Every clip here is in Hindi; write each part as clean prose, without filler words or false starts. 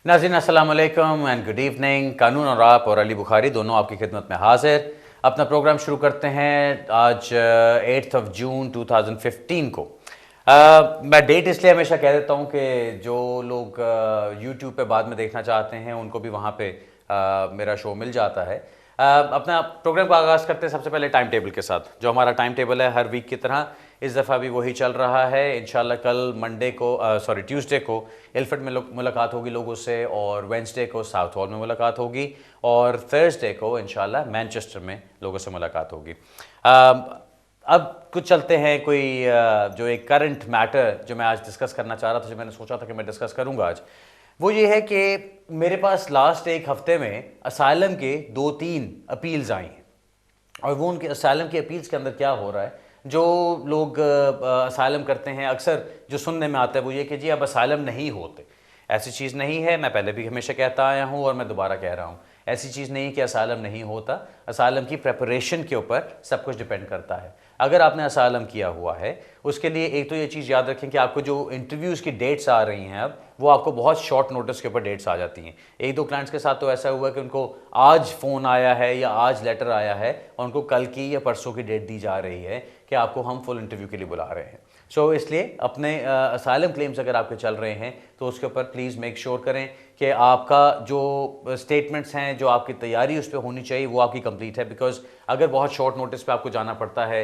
नाज़रीन अस्सलाम वालेकुम एंड गुड इवनिंग। कानून और आप और अली बुखारी दोनों आपकी खिदमत में हाजिर। अपना प्रोग्राम शुरू करते हैं आज 8 जून 2015 को। मैं डेट इसलिए हमेशा कह देता हूँ कि जो लोग यूट्यूब पे बाद में देखना चाहते हैं उनको भी वहाँ पे मेरा शो मिल जाता है। अपना प्रोग्राम का आगाज़ करते हैं सबसे पहले टाइम टेबल के साथ। जो हमारा टाइम टेबल है हर वीक की तरह इस दफ़ा भी वही चल रहा है। इंशाल्लाह कल मंडे को ट्यूसडे को इल्फर्ट में मुलाकात होगी लोगों से, और वेंसडे को साउथ हॉल में मुलाकात होगी, और थर्सडे को इंशाल्लाह मैनचेस्टर में लोगों से मुलाकात होगी। अब कुछ चलते हैं कोई जो एक करंट मैटर जो मैं आज डिस्कस करना चाह रहा था, जो मैंने सोचा था कि मैं डिस्कस करूंगा आज, वो ये है कि मेरे पास लास्ट एक हफ्ते में असाइलम के 2-3 अपील्स आई हैं। और वो उनके असाइलम की अपील्स के अंदर क्या हो रहा है, जो लोग असाइलम करते हैं अक्सर जो सुनने में आता है वो ये कि जी अब असाइलम नहीं होते। ऐसी चीज़ नहीं है, मैं पहले भी हमेशा कहता आया हूँ और मैं दोबारा कह रहा हूँ, ऐसी चीज़ नहीं कि असाइलम नहीं होता। असाइलम की प्रेपरेशन के ऊपर सब कुछ डिपेंड करता है। अगर आपने असाइलम किया हुआ है उसके लिए एक तो ये चीज़ याद रखें कि आपको जो इंटरव्यूज़ की डेट्स आ रही हैं अब वो आपको बहुत शॉर्ट नोटिस के ऊपर डेट्स आ जाती हैं। एक दो क्लाइंट्स के साथ तो ऐसा हुआ कि उनको आज फ़ोन आया है या आज लेटर आया है और उनको कल की या परसों की डेट दी जा रही है कि आपको हम फुल इंटरव्यू के लिए बुला रहे हैं। सो इसलिए अपने असाइलम क्लेम्स अगर आपके चल रहे हैं तो उसके ऊपर प्लीज़ मेक श्योर करें कि आपका जो स्टेटमेंट्स हैं, जो आपकी तैयारी उस पर होनी चाहिए वो आपकी कंप्लीट है। बिकॉज अगर बहुत शॉर्ट नोटिस पे आपको जाना पड़ता है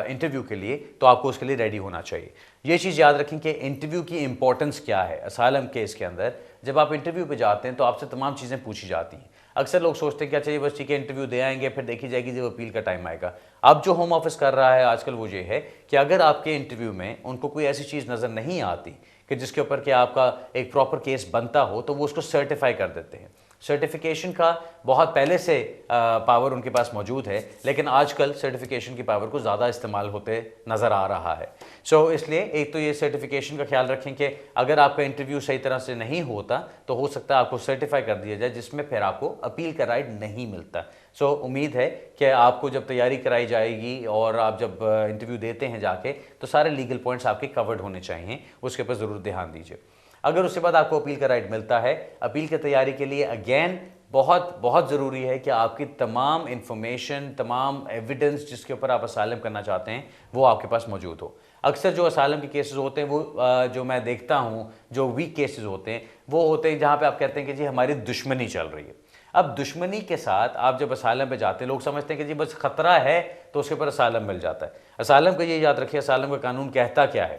इंटरव्यू के लिए तो आपको उसके लिए रेडी होना चाहिए। ये चीज़ याद रखें कि इंटरव्यू की इंपॉर्टेंस क्या है। असाइलम केस के अंदर जब आप इंटरव्यू पे जाते हैं तो आपसे तमाम चीज़ें पूछी जाती हैं। अक्सर लोग सोचते हैं क्या चाहिए बस ठीक है इंटरव्यू दे आएंगे फिर देखी जाएगी जब अपील का टाइम आएगा। अब जो होम ऑफिस कर रहा है आजकल वो ये है कि अगर आपके इंटरव्यू में उनको कोई ऐसी चीज़ नज़र नहीं आती कि जिसके ऊपर कि आपका एक प्रॉपर केस बनता हो तो वो उसको सर्टिफाई कर देते हैं। सर्टिफिकेशन का बहुत पहले से पावर उनके पास मौजूद है, लेकिन आजकल सर्टिफिकेशन की पावर को ज़्यादा इस्तेमाल होते नज़र आ रहा है। सो इसलिए एक तो ये सर्टिफिकेशन का ख्याल रखें कि अगर आपका इंटरव्यू सही तरह से नहीं होता तो हो सकता है आपको सर्टिफाई कर दिया जाए, जिसमें फिर आपको अपील का राइट नहीं मिलता। सो उम्मीद है कि आपको जब तैयारी कराई जाएगी और आप जब इंटरव्यू देते हैं जाके तो सारे लीगल पॉइंट्स आपके कवर्ड होने चाहिए, उसके ऊपर ज़रूर ध्यान दीजिए। अगर उसके बाद आपको अपील का राइट मिलता है, अपील की तैयारी के लिए अगेन बहुत बहुत ज़रूरी है कि आपकी तमाम इंफॉर्मेशन, तमाम एविडेंस जिसके ऊपर आप असाइलम करना चाहते हैं वो आपके पास मौजूद हो। अक्सर जो असाइलम के केसेस होते हैं वो जो मैं देखता हूँ जो वीक केसेस होते हैं वो होते हैं जहाँ पे आप कहते हैं कि जी हमारी दुश्मनी चल रही है। अब दुश्मनी के साथ आप जब असाइलम पे जाते हैं लोग समझते हैं कि जी बस खतरा है तो उसके ऊपर असाइलम मिल जाता है। असाइलम को ये याद रखिए, असाइलम का कानून कहता क्या है,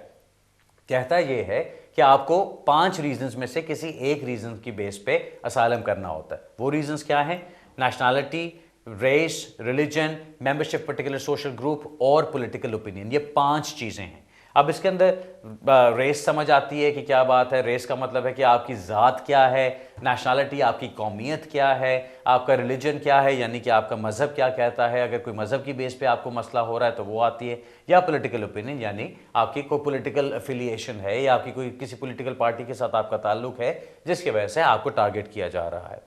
कहता ये है कि आपको 5 रीजंस में से किसी एक रीजन की बेस पे असाइलम करना होता है। वो रीजंस क्या हैं? Nationality, race, religion, membership particular social group और पॉलिटिकल ओपिनियन। ये 5 चीज़ें हैं। अब इसके अंदर रेस समझ आती है कि क्या बात है। रेस का मतलब है कि आपकी ज़ात क्या है, नेशनैलिटी आपकी कौमियत क्या है, आपका रिलीजन क्या है यानी कि आपका मज़हब क्या कहता है। अगर कोई मज़हब की बेस पे आपको मसला हो रहा है तो वो आती है। या पॉलिटिकल ओपिनियन यानी आपकी कोई पॉलिटिकल एफिलिएशन है या आपकी कोई किसी पॉलिटिकल पार्टी के साथ आपका ताल्लुक है जिसकी वजह से आपको टारगेट किया जा रहा है।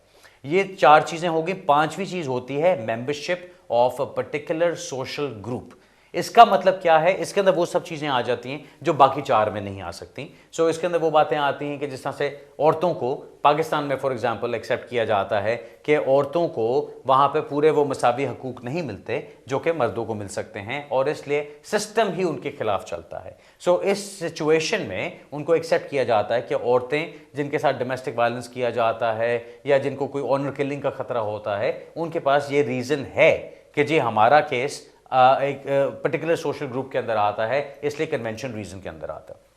ये 4 चीज़ें होगी। 5वीं चीज़ होती है membership of a particular social group. इसका मतलब क्या है? इसके अंदर वो सब चीज़ें आ जाती हैं जो बाकी 4 में नहीं आ सकती। सो इसके अंदर वो बातें आती हैं कि जिस तरह से औरतों को पाकिस्तान में फॉर एग्जांपल एक्सेप्ट किया जाता है कि औरतों को वहाँ पे पूरे वो मसावी हकूक नहीं मिलते जो कि मर्दों को मिल सकते हैं, और इसलिए सिस्टम ही उनके खिलाफ चलता है। सो इस सिचुएशन में उनको एक्सेप्ट किया जाता है कि औरतें जिनके साथ डोमेस्टिक वायलेंस किया जाता है या जिनको कोई ऑनर किलिंग का खतरा होता है उनके पास ये रीज़न है कि जी हमारा केस एक पर्टिकुलर सोशल ग्रुप के अंदर आता है, इसलिए कन्वेंशन रीजन के अंदर आता है।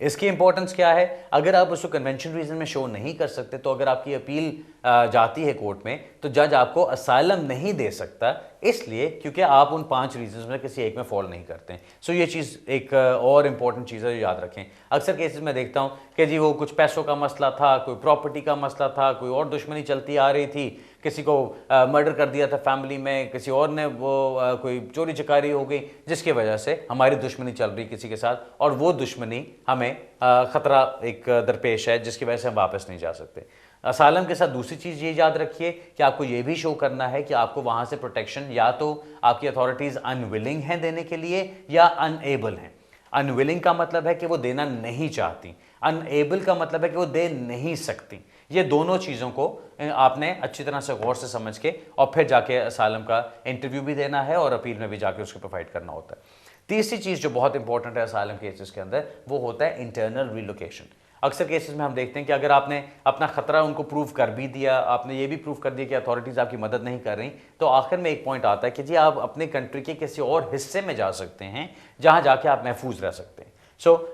इसकी इंपॉर्टेंस क्या है? अगर आप उसको कन्वेंशन रीजन में शो नहीं कर सकते तो अगर आपकी अपील जाती है कोर्ट में तो जज आपको असाइलम नहीं दे सकता, इसलिए क्योंकि आप उन 5 रीजंस में किसी एक में फॉल नहीं करते हैं। सो ये चीज़ एक और इम्पॉर्टेंट चीज़ है जो याद रखें। अक्सर केसेस में देखता हूँ कि जी वो कुछ पैसों का मसला था, कोई प्रॉपर्टी का मसला था, कोई और दुश्मनी चलती आ रही थी, किसी को मर्डर कर दिया था फैमिली में, किसी और ने वो कोई चोरी चकारी हो गई जिसकी वजह से हमारी दुश्मनी चल रही किसी के साथ, और वो दुश्मनी हमें ख़तरा एक दरपेश है जिसकी वजह से हम वापस नहीं जा सकते। असाइलम के साथ दूसरी चीज़ ये याद रखिए कि आपको ये भी शो करना है कि आपको वहाँ से प्रोटेक्शन या तो आपकी अथॉरिटीज़ अनविलिंग हैं देने के लिए या अनएबल हैं। अनविलिंग का मतलब है कि वो देना नहीं चाहती, अनएबल का मतलब है कि वो दे नहीं सकती। ये दोनों चीज़ों को आपने अच्छी तरह से गौर से समझ के और फिर जाके असालम का इंटरव्यू भी देना है और अपील में भी जाके उसको प्रोवाइड करना होता है। तीसरी चीज़ जो बहुत इंपॉर्टेंट है असालम केसेस के अंदर, वो होता है इंटरनल रिलोकेशन। अक्सर केसेस में हम देखते हैं कि अगर आपने अपना खतरा उनको प्रूव कर भी दिया, आपने ये भी प्रूव कर दिया कि अथॉरिटीज़ आपकी मदद नहीं कर रही, तो आखिर में एक पॉइंट आता है कि जी आप अपने कंट्री के किसी और हिस्से में जा सकते हैं जहां जाके आप महफूज रह सकते हैं।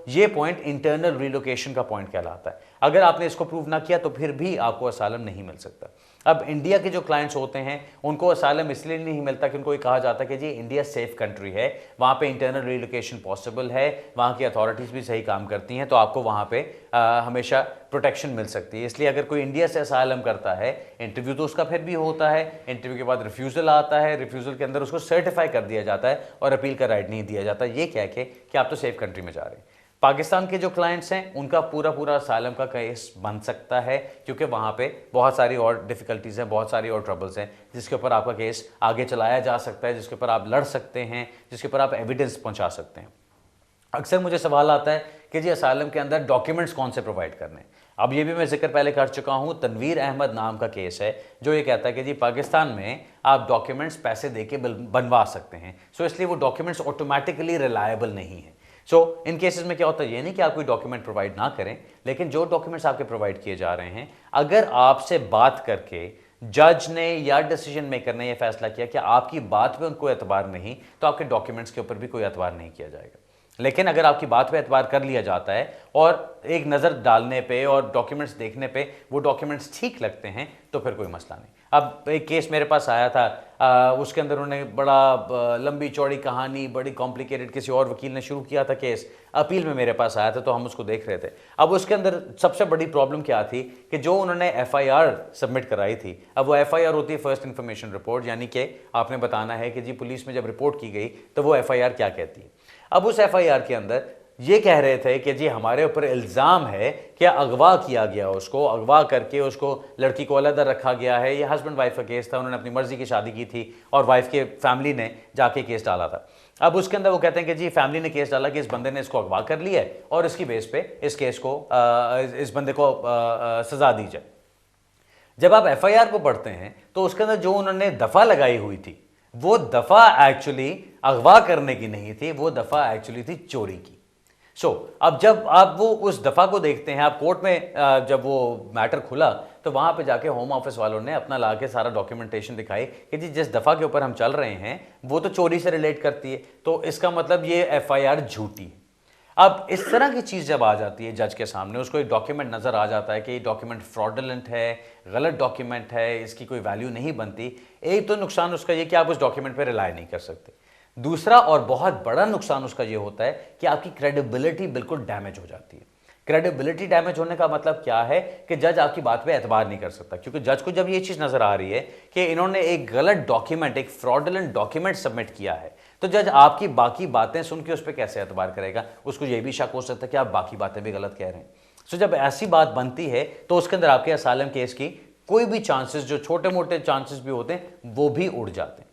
ये पॉइंट इंटरनल रिलोकेशन का पॉइंट कहलाता है। अगर आपने इसको प्रूव ना किया तो फिर भी आपको असालम नहीं मिल सकता। अब इंडिया के जो क्लाइंट्स होते हैं उनको असालम इसलिए नहीं मिलता कि उनको ये कहा जाता है कि जी इंडिया सेफ कंट्री है, वहाँ पे इंटरनल रिलोकेशन पॉसिबल है, वहाँ की अथॉरिटीज़ भी सही काम करती हैं, तो आपको वहाँ पे हमेशा प्रोटेक्शन मिल सकती है। इसलिए अगर कोई इंडिया से असालम करता है, इंटरव्यू तो उसका फिर भी होता है, इंटरव्यू के बाद रिफ्यूज़ल आता है, रिफ्यूज़ल के अंदर उसको सर्टिफाई कर दिया जाता है और अपील का राइट नहीं दिया जाता, ये कह के कि आप तो सेफ कंट्री में जा रहे हैं। पाकिस्तान के जो क्लाइंट्स हैं उनका पूरा पूरा असालम का केस बन सकता है, क्योंकि वहाँ पे बहुत सारी और डिफ़िकल्टीज़ हैं, बहुत सारी और ट्रबल्स हैं जिसके ऊपर आपका केस आगे चलाया जा सकता है, जिसके ऊपर आप लड़ सकते हैं, जिसके ऊपर आप एविडेंस पहुँचा सकते हैं। अक्सर मुझे सवाल आता है कि जी असालम के अंदर डॉक्यूमेंट्स कौन से प्रोवाइड करने। अब ये भी मैं जिक्र पहले कर चुका हूँ, तनवीर अहमद नाम का केस है जो ये कहता है कि जी पाकिस्तान में आप डॉक्यूमेंट्स पैसे दे के बनवा सकते हैं, इसलिए वो डॉक्यूमेंट्स ऑटोमेटिकली रिलायबल नहीं है। इन केसेस में क्या होता है, ये नहीं कि आप कोई डॉक्यूमेंट प्रोवाइड ना करें, लेकिन जो डॉक्यूमेंट्स आपके प्रोवाइड किए जा रहे हैं, अगर आपसे बात करके जज ने या डिसीजन मेकर ने यह फैसला किया कि आपकी बात पे उनको एतबार नहीं, तो आपके डॉक्यूमेंट्स के ऊपर भी कोई एतबार नहीं किया जाएगा। लेकिन अगर आपकी बात पे एतबार कर लिया जाता है और एक नज़र डालने पे और डॉक्यूमेंट्स देखने पे वो डॉक्यूमेंट्स ठीक लगते हैं, तो फिर कोई मसला नहीं। अब एक केस मेरे पास आया था, उसके अंदर उन्होंने बड़ा लंबी चौड़ी कहानी, बड़ी कॉम्प्लिकेटेड, किसी और वकील ने शुरू किया था केस, अपील में मेरे पास आया था, तो हम उसको देख रहे थे। अब उसके अंदर सबसे बड़ी प्रॉब्लम क्या थी कि जो उन्होंने FIR सबमिट कराई थी, अब वो FIR होती है फर्स्ट इन्फॉर्मेशन रिपोर्ट, यानी कि आपने बताना है कि जी पुलिस में जब रिपोर्ट की गई तो वो FIR क्या कहती है। अब उस FIR के अंदर ये कह रहे थे कि जी हमारे ऊपर इल्ज़ाम है कि अगवा किया गया, उसको अगवा करके उसको लड़की को अलग रखा गया है। ये हस्बैंड वाइफ का केस था, उन्होंने अपनी मर्जी की शादी की थी और वाइफ के फैमिली ने जाके केस डाला था। अब उसके अंदर वो कहते हैं कि जी फैमिली ने केस डाला कि इस बंदे ने इसको अगवा कर लिया है और इसकी बेस पे इस केस को इस बंदे को सजा दी जाए। जब आप FIR को पढ़ते हैं तो उसके अंदर जो उन्होंने दफ़ा लगाई हुई थी, वो दफ़ा एक्चुअली अगवा करने की नहीं थी, वो दफ़ा एक्चुअली थी चोरी की। अब जब आप वो उस दफ़ा को देखते हैं, आप कोर्ट में जब वो मैटर खुला तो वहाँ पे जाके होम ऑफिस वालों ने अपना ला के सारा डॉक्यूमेंटेशन दिखाई कि जी जिस दफ़ा के ऊपर हम चल रहे हैं वो तो चोरी से रिलेट करती है, तो इसका मतलब ये FIR झूठी है। अब इस तरह की चीज़ जब आ जाती है जज के सामने, उसको एक डॉक्यूमेंट नज़र आ जाता है कि ये डॉक्यूमेंट फ्रॉडलेंट है, गलत डॉक्यूमेंट है, इसकी कोई वैल्यू नहीं बनती। एक तो नुकसान उसका ये कि आप उस डॉक्यूमेंट पर रिलाई नहीं कर सकते। दूसरा और बहुत बड़ा नुकसान उसका ये होता है कि आपकी क्रेडिबिलिटी बिल्कुल डैमेज हो जाती है। क्रेडिबिलिटी डैमेज होने का मतलब क्या है कि जज आपकी बात पे एतबार नहीं कर सकता, क्योंकि जज को जब ये चीज़ नज़र आ रही है कि इन्होंने एक गलत डॉक्यूमेंट, एक फ्रॉडलेंट डॉक्यूमेंट सबमिट किया है, तो जज आपकी बाकी बातें सुन के उस पर कैसे एतबार करेगा। उसको ये भी शक हो सकता है कि आप बाकी बातें भी गलत कह रहे हैं। जब ऐसी बात बनती है तो उसके अंदर आपके असालम केस की कोई भी चांसेस, जो छोटे मोटे चांसेस भी होते हैं, वो भी उड़ जाते हैं।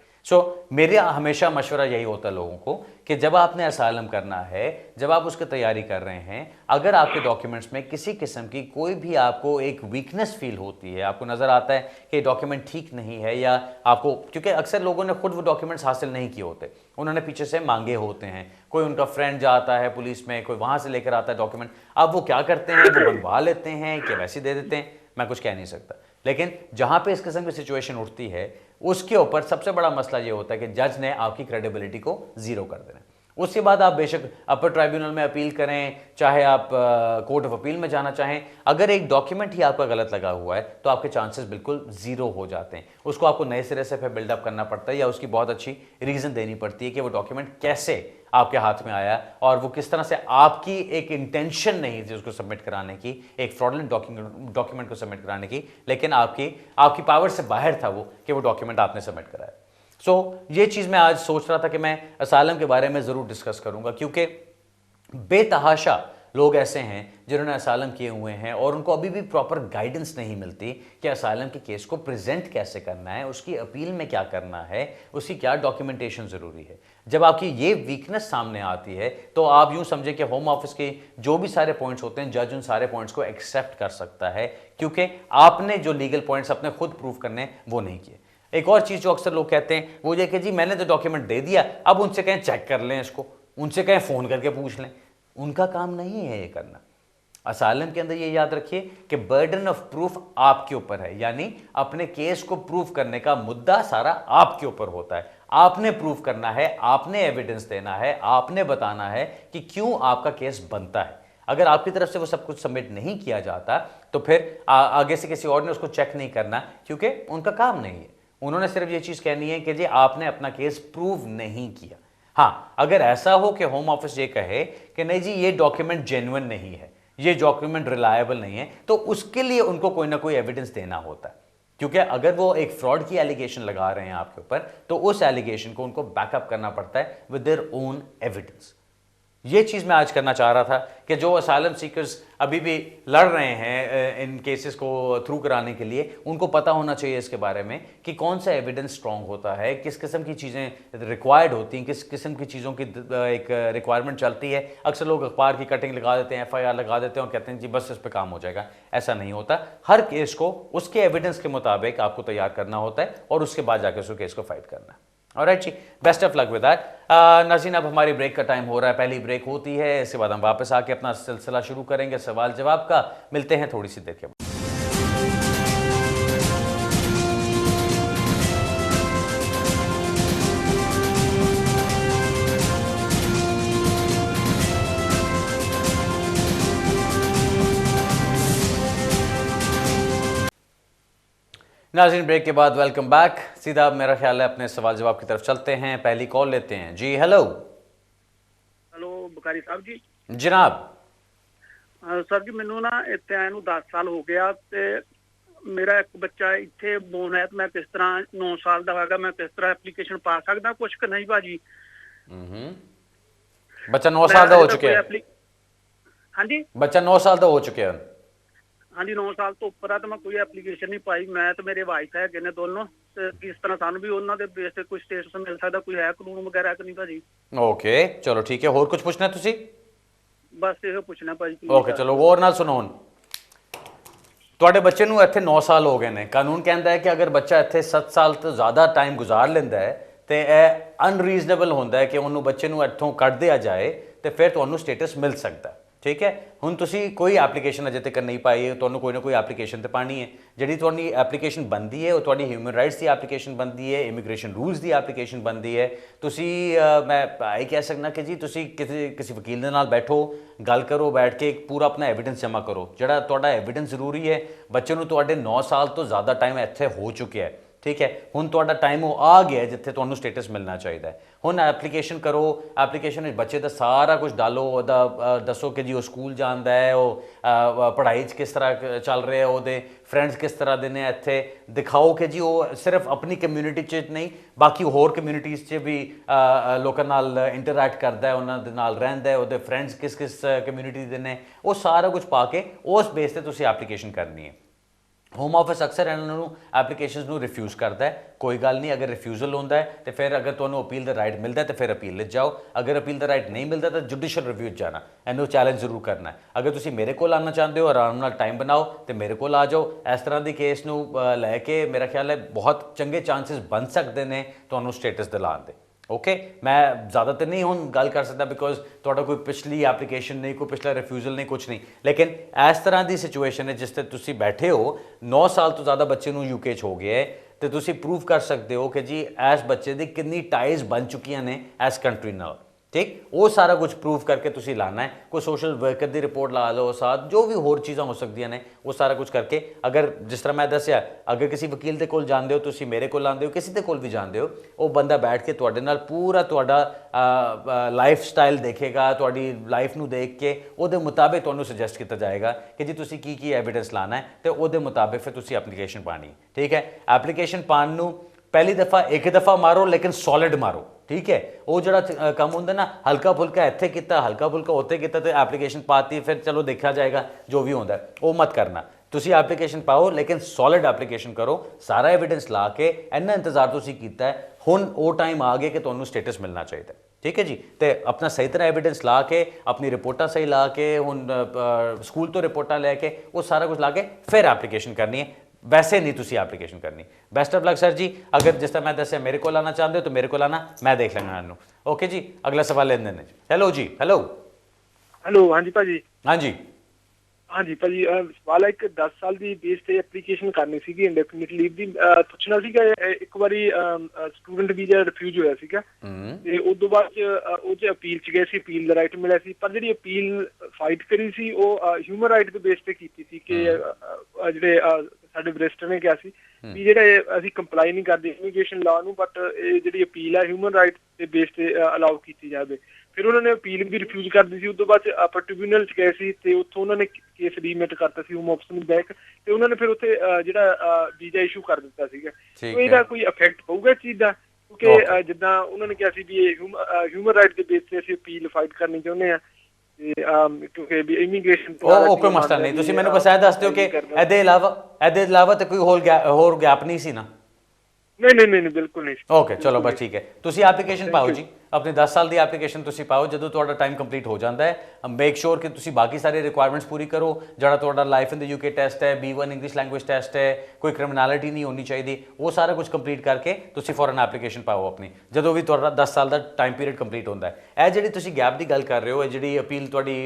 मेरे हमेशा मशवरा यही होता है लोगों को कि जब आपने असालम करना है, जब आप उसकी तैयारी कर रहे हैं, अगर आपके डॉक्यूमेंट्स में किसी किस्म की कोई भी आपको एक वीकनेस फील होती है, आपको नज़र आता है कि डॉक्यूमेंट ठीक नहीं है, या आपको, क्योंकि अक्सर लोगों ने खुद वो डॉक्यूमेंट्स हासिल नहीं किए होते, उन्होंने पीछे से मांगे होते हैं, कोई उनका फ्रेंड जाता है पुलिस में, कोई वहाँ से लेकर आता है डॉक्यूमेंट, अब वो क्या करते हैं, वो बनवा लेते हैं कि वैसे दे देते हैं, मैं कुछ कह नहीं सकता। लेकिन जहाँ पे इस किस्म की सिचुएशन उठती है, उसके ऊपर सबसे बड़ा मसला ये होता है कि जज ने आपकी क्रेडिबिलिटी को जीरो कर देना है। उसके बाद आप बेशक अपर ट्राइब्यूनल में अपील करें, चाहे आप कोर्ट ऑफ अपील में जाना चाहें, अगर एक डॉक्यूमेंट ही आपका गलत लगा हुआ है तो आपके चांसेस बिल्कुल जीरो हो जाते हैं। उसको आपको नए सिरे से फिर बिल्डअप करना पड़ता है, या उसकी बहुत अच्छी रीज़न देनी पड़ती है कि वो डॉक्यूमेंट कैसे आपके हाथ में आया और वो किस तरह से आपकी एक इंटेंशन नहीं थी उसको सबमिट कराने की, एक फ्रॉडलेंट डॉक्यूमेंट को सबमिट कराने की, लेकिन आपकी पावर से बाहर था वो कि वो डॉक्यूमेंट आपने सबमिट कराया। ये चीज़ मैं आज सोच रहा था कि मैं असालम के बारे में ज़रूर डिस्कस करूंगा, क्योंकि बेतहाशा लोग ऐसे हैं जिन्होंने असालम किए हुए हैं और उनको अभी भी प्रॉपर गाइडेंस नहीं मिलती कि असालम के केस को प्रेजेंट कैसे करना है, उसकी अपील में क्या करना है, उसकी क्या डॉक्यूमेंटेशन ज़रूरी है। जब आपकी ये वीकनेस सामने आती है तो आप यूं समझें कि होम ऑफिस के जो भी सारे पॉइंट्स होते हैं जज उन सारे पॉइंट्स को एक्सेप्ट कर सकता है, क्योंकि आपने जो लीगल पॉइंट्स अपने खुद प्रूव करने वो नहीं किए। एक और चीज़ जो अक्सर लोग कहते हैं वो ये कि जी मैंने तो डॉक्यूमेंट दे दिया, अब उनसे कहें चेक कर लें इसको, उनसे कहें फ़ोन करके पूछ लें। उनका काम नहीं है ये करना। असालम के अंदर ये याद रखिए कि बर्डन ऑफ प्रूफ आपके ऊपर है, यानी अपने केस को प्रूव करने का मुद्दा सारा आपके ऊपर होता है। आपने प्रूव करना है, आपने एविडेंस देना है, आपने बताना है कि क्यों आपका केस बनता है। अगर आपकी तरफ से वो सब कुछ सबमिट नहीं किया जाता तो फिर आगे से किसी और ने उसको चेक नहीं करना, क्योंकि उनका काम नहीं है। उन्होंने सिर्फ ये चीज़ कहनी है कि जी आपने अपना केस प्रूव नहीं किया। हाँ, अगर ऐसा हो कि होम ऑफिस ये कहे कि नहीं जी ये डॉक्यूमेंट जेन्युइन नहीं है, ये डॉक्यूमेंट रिलायबल नहीं है, तो उसके लिए उनको कोई ना कोई एविडेंस देना होता है। क्योंकि अगर वो एक फ्रॉड की एलिगेशन लगा रहे हैं आपके ऊपर तो उस एलिगेशन को उनको बैकअप करना पड़ता है विद देयर ओन एविडेंस। ये चीज़ मैं आज करना चाह रहा था कि जो असाइलम सीकर्स अभी भी लड़ रहे हैं इन केसेस को थ्रू कराने के लिए, उनको पता होना चाहिए इसके बारे में कि कौन सा एविडेंस स्ट्रॉन्ग होता है, किस किस्म की चीज़ें रिक्वायर्ड होती हैं, किस किस्म की चीज़ों की एक रिक्वायरमेंट चलती है। अक्सर लोग अखबार की कटिंग लगा देते हैं, FIR लगा देते हैं और कहते हैं जी बस इस पर काम हो जाएगा। ऐसा नहीं होता। हर केस को उसके एविडेंस के मुताबिक आपको तैयार करना होता है और उसके बाद जाकर उस केस को फाइट करना है। ऑलराइट जी, best of luck with that. नाज़रीन, अब हमारी ब्रेक का टाइम हो रहा है, पहली ब्रेक होती है, इसके बाद हम वापस आके अपना सिलसिला शुरू करेंगे सवाल जवाब का। मिलते हैं थोड़ी सी देर के बाद। नाज़रीन, ब्रेक के बाद वेलकम बैक। सीधा मेरा ख्याल है अपने सवाल जवाब की तरफ चलते हैं। पहली कॉल लेते हैं जी। हेलो हेलो बुखारी साहब जी। जनाब। सर जी, ਮੈਨੂੰ ਨਾ ਇੱਥੇ ਆਏ ਨੂੰ 10 ਸਾਲ ਹੋ ਗਿਆ ਤੇ ਮੇਰਾ ਇੱਕ ਬੱਚਾ ਇੱਥੇ ਬੋਰਨ ਹੈ ਤੇ ਮੈਂ ਕਿਸ ਤਰ੍ਹਾਂ 9 ਸਾਲ ਦਾ ਹੋਗਾ, ਮੈਂ ਕਿਸ ਤਰ੍ਹਾਂ ਐਪਲੀਕੇਸ਼ਨ ਪਾ ਸਕਦਾ ਕੁਛ ਕਿ ਨਹੀਂ ਭਾਜੀ? ਬੱਚਾ 9 ਸਾਲ ਦਾ ਹੋ ਚੁੱਕਿਆ ਹੈ? ਹਾਂਜੀ, ਬੱਚਾ 9 ਸਾਲ ਦਾ ਹੋ ਚੁੱਕਿਆ ਹੈ? ਹਾਂਜੀ, 9 ਸਾਲ ਤੋਂ ਉੱਪਰ ਆ ਤੇ ਮੈਂ ਕੋਈ ਐਪਲੀਕੇਸ਼ਨ ਨਹੀਂ ਪਾਈ। ਮੈਂ ਤੇ ਮੇਰੇ ਵਾਈਫ ਹੈਗੇ ਨੇ ਦੋਨੋਂ, ਤੇ ਕਿਸ ਤਰ੍ਹਾਂ ਸਾਨੂੰ ਵੀ ਉਹਨਾਂ ਦੇ ਬੇਸ ਤੇ ਕੋਈ ਸਟੇਟਸ ਮਿਲ ਸਕਦਾ, ਕੋਈ ਹੈ ਕਾਨੂੰਨ ਵਗੈਰਾ ਕਿ ਨਹੀਂ ਭਾਜੀ? ਓਕੇ ਚਲੋ ਠੀਕ ਹੈ। ਹੋਰ ਕੁਝ ਪੁੱਛਣਾ ਤੁਸੀਂ? ਬਸ ਇਹੋ ਪੁੱਛਣਾ ਭਾਜੀ। ਓਕੇ ਚਲੋ ਗੌਰ ਨਾਲ ਸੁਣੋ। ਹੁਣ ਤੁਹਾਡੇ ਬੱਚੇ ਨੂੰ ਇੱਥੇ 9 ਸਾਲ ਹੋ ਗਏ ਨੇ। ਕਾਨੂੰਨ ਕਹਿੰਦਾ ਹੈ ਕਿ ਅਗਰ ਬੱਚਾ ਇੱਥੇ 7 ਸਾਲ ਤੋਂ ਜ਼ਿਆਦਾ ਟਾਈਮ ਗੁਜ਼ਾਰ ਲੈਂਦਾ ਹੈ ਤੇ ਇਹ ਅਨਰੀਜ਼ਨੇਬਲ ਹੁੰਦਾ ਹੈ ਕਿ ਉਹਨੂੰ ਬੱਚੇ ਨੂੰ ਇੱਥੋਂ ਕੱਢ ਦਿਆ ਜਾਏ ਤੇ ਫਿਰ ਤੁਹਾਨੂੰ ਸਟੇਟਸ ਮਿਲ ਸਕਦਾ ਹੈ। ठीक है, हुण तुसी कोई एप्लीकेशन अजे तक नहीं पाई, तुहानूं कोई ना कोई एप्लीकेशन तो पानी है। जिहड़ी तुहाडी एप्लीकेशन बनती है वो तुहाडी ह्यूमन राइट्स की एप्लीकेशन बनती है, इमीग्रेशन रूल्स की एप्लीकेशन बनती है। तुसी मैं ये कह सकना कि जी तुसी किसी वकील दे नाल बैठो, गल करो, बैठ के पूरा अपना एविडेंस जमा करो। जिहड़ा तुहाडा एविडेंस जरूरी है, बच्चे नूं तुहाडे 9 साल तो ज़्यादा टाइम इत्थे हो चुकिया है, ठीक है। हुण तुहाडा टाइम वो आ गया है जिथे तुहानूं स्टेटस मिलना चाहिए। हुण एप्लीकेशन करो, एप्लीकेशन बच्चे का सारा कुछ डालो, दसो कि जी वो स्कूल जाता है, वो पढ़ाई किस तरह चल रहा है, वो फ्रेंड्स किस तरह दे ने, इत्थे दिखाओ कि जी वो सिर्फ अपनी कम्यूनिटी च नहीं बाकी होर कम्यूनिटीज़ च भी लोगों नाल इंटरैक्ट करता है, उन्होंने नाल रहिंदा है, वो फ्रेंड्स किस किस कम्यूनिटी दे ने, वो सारा कुछ पा के उस बेस से तुसीं एप्लीकेशन करनी है। होम ऑफिस अक्सर इन्होंने एप्लीकेशन रिफ्यूज़ करता है। कोई गल नहीं, अगर रिफ्यूज़ल होता है तो फिर अगर तुहानूं अपील का राइट मिलता है तो फिर अपील जाओ। अगर अपील का राइट नहीं मिलता तो जुडिशल रिव्यू जाना, इन्हू चैलेंज जरूर करना है। अगर तुसीं मेरे को आना चाहते हो, आराम नाल टाइम बनाओ तो मेरे को आ जाओ। इस तरह के केस नूं लैके मेरा ख्याल है बहुत चंगे चांसिस बन सकते हैं तुहानूं स्टेटस दिलाउण दे। ओके मैं ज़्यादातर नहीं हूँ गल कर सकता बिकॉज तुहाडा कोई पिछली एप्लीकेशन नहीं, कोई पिछला रिफ्यूज़ल नहीं, कुछ नहीं। लेकिन इस तरह की सिचुएशन है जिस ते तुसी बैठे हो, 9 साल तो ज़्यादा बच्चे नूं यूके च हो गया है, तो तुसी प्रूव कर सकते हो कि जी इस बच्चे दी कितनी टाइज बन चुकी ने इस कंट्री नाल, ठीक। वो सारा कुछ प्रूव करके तुसी लाना है। कोई सोशल वर्कर की रिपोर्ट ला लो साथ, जो भी होर चीज़ां हो सकती ने वो सारा कुछ करके, अगर जिस तरह मैं दसिया अगर किसी वकील के कोल जाते हो, तुसी मेरे को आते हो, किसी के कोल भी जाते हो, वो बंदा बैठ के तुहाडे नाल पूरा तुहाडा लाइफ स्टाइल देखेगा, तुहाडी लाइफ नूं देख के उहदे मुताबिक तुहानूं सजैसट किया जाएगा कि जी तुसी की एविडेंस लाना है, तो उहदे मुताबिक फिर तुसी एप्लीकेशन पानी, ठीक है। एप्लीकेशन पाने नूं पहली दफ़ा एक दफ़ा मारो लेकिन सॉलिड मारो, ठीक है। वो जरा कम होंगे ना, हल्का फुल्का इत्थे किया, हल्का फुल्का उत्थे किया, तो एप्लीकेशन पाती, फिर चलो देखा जाएगा जो भी होंगे, वो मत करना। तुसी एप्लीकेशन पाओ, लेकिन सॉलिड एप्लीकेशन करो, सारा एविडेंस ला के, इन्ना इंतजार तुसी कीता है, हुण वो टाइम आ गया कि तुहानू स्टेटस मिलना चाहिए, ठीक है जी। तो अपना सही तरह एविडेंस ला के, अपनी रिपोर्टां सही ला के, हुण स्कूल तो रिपोर्टां लैके, वो सारा कुछ ला के फिर एप्लीकेशन करनी है, वैसे नहीं तुसी एप्लीकेशन करनी। बेस्ट ऑफ लक सर जी। अगर जिस तरह मैं दस्या मेरे को आना चाहते हो तो मेरे को आना, मैं देख लेंगा इन्हू। ओके जी, अगला सवाल लेने दें। हेलो जी, हेलो हेलो, हाँ जी भाजी। हाँ जी हाँ जी ਭਾਜੀ, ਸਵਾਲ ਹੈ ਕਿ 10 ਸਾਲ ਦੀ ਬੇਸ ਤੇ ਐਪਲੀਕੇਸ਼ਨ ਕਰਨੀ ਸੀਗੀ ਇੰਡੈਫੀਨਿਟ ਲੀਵ ਦੀ। ਪੁੱਛਣਾ ਸੀਗਾ, ਇੱਕ ਵਾਰੀ ਸਟੂਡੈਂਟ ਵੀਜ਼ਾ ਰਿਫਿਊਜ਼ ਹੋਇਆ ਸੀਗਾ ਤੇ ਉਸ ਤੋਂ ਬਾਅਦ ਉਹ 'ਚ ਅਪੀਲ 'ਚ ਗਏ ਸੀ, ਅਪੀਲ ਦਾ ਰਾਈਟ ਮਿਲਿਆ ਸੀ, ਪਰ ਜਿਹੜੀ ਅਪੀਲ ਫਾਈਟ ਕਰੀ ਸੀ ਉਹ ਹਿਊਮਨ ਰਾਈਟ ਦੇ ਬੇਸ ਤੇ ਕੀਤੀ ਸੀ ਕਿ ਜਿਹੜੇ ਸਾਡੇ ਬਰਿਸਟਰ ਨੇ ਕਿਹਾ ਸੀ ਵੀ ਜਿਹੜੇ ਅਸੀਂ ਕੰਪਲਾਈ ਨਹੀਂ ਕਰਦੇ ਇਮੀਗ੍ਰੇਸ਼ਨ ਲਾਅ ਨੂੰ, ਬਟ ਇਹ ਜਿਹੜੀ ਅਪੀਲ ਹੈ ਹਿਊਮਨ ਰਾਈਟ ਦੇ ਬੇਸ ਤੇ ਅਲਾਉ ਕੀਤੀ ਜਾਵੇ। ਫਿਰ ਉਹਨਾਂ ਨੇ ਅਪੀਲ ਵੀ ਰਿਫਿਊਜ਼ ਕਰ ਦਿੱਤੀ ਸੀ। ਉਸ ਤੋਂ ਬਾਅਦ ਆਪਾਂ ਟ੍ਰਿਬਿਊਨਲ 'ਚ ਗਏ ਸੀ ਤੇ ਉੱਥੋਂ ਉਹਨਾਂ ਨੇ ਕੇਸ ਰੀਮਿਟ ਕਰਤਾ ਸੀ ਹੋਮ ਆਫਿਸ ਨੂੰ ਬੈਕ, ਤੇ ਉਹਨਾਂ ਨੇ ਫਿਰ ਉੱਥੇ ਜਿਹੜਾ ਵੀਜ਼ਾ ਇਸ਼ੂ ਕਰ ਦਿੱਤਾ ਸੀਗਾ। ਇਹਦਾ ਕੋਈ ਇਫੈਕਟ ਪਊਗਾ ਇਸ ਚੀਜ਼ ਦਾ? ਕਿਉਂਕਿ ਜਿੱਦਾਂ ਉਹਨਾਂ ਨੇ ਕਿਹਾ ਸੀ ਵੀ ਇਹ ਹਿਊਮਨ ਰਾਈਟ ਦੇ ਬੇਸ ਤੇ ਅਸੀਂ ਅਪੀਲ ਫਾਈਟ ਕਰਨੀ ਚਾਹੁੰਦੇ ਹਾਂ, ਕਿਉਂਕਿ ਵੀ ਇਮੀਗ੍ਰੇਸ਼ਨ ਉਹ ਕੋਈ ਮਸਲਾ ਨਹੀਂ। ਤੁਸੀਂ ਮੈਨੂੰ ਬਸ ਇਹ ਦੱਸ ਦਿਓ ਕਿ ਇਹਦੇ ਇਲਾਵਾ ਤੇ ਕੋਈ ਹੋਰ ਗੈਪ ਨਹੀਂ ਸੀ ਨਾ? नहीं बिल्कुल नहीं। ओके चलो बस ठीक है। तुसी एप्लीकेशन पाओ जी, अपनी 10 साल की एप्लीकेशन तुसी पाओ, जो तुहाडा टाइम कंप्लीट हो जाता है, मेक श्योर कि तुसी बाकी सारे रिक्वायरमेंट्स पूरी करो। जिहड़ा तुहाडा life in the UK test है, B1 इंग्लिश लैंग्वेज टेस्ट है, कोई क्रिमिनैलिटी नहीं होनी चाहिए, वो सारा कुछ कंप्लीट करके तुसी फॉरन एप्लीकेशन पाओ अपनी, जो भी तुहाडा 10 साल का टाइम पीरियड कंप्लीट होता है। यह जिहड़ी तुसी गैप की गल कर रहे हो, जिहड़ी अपील तुहाडी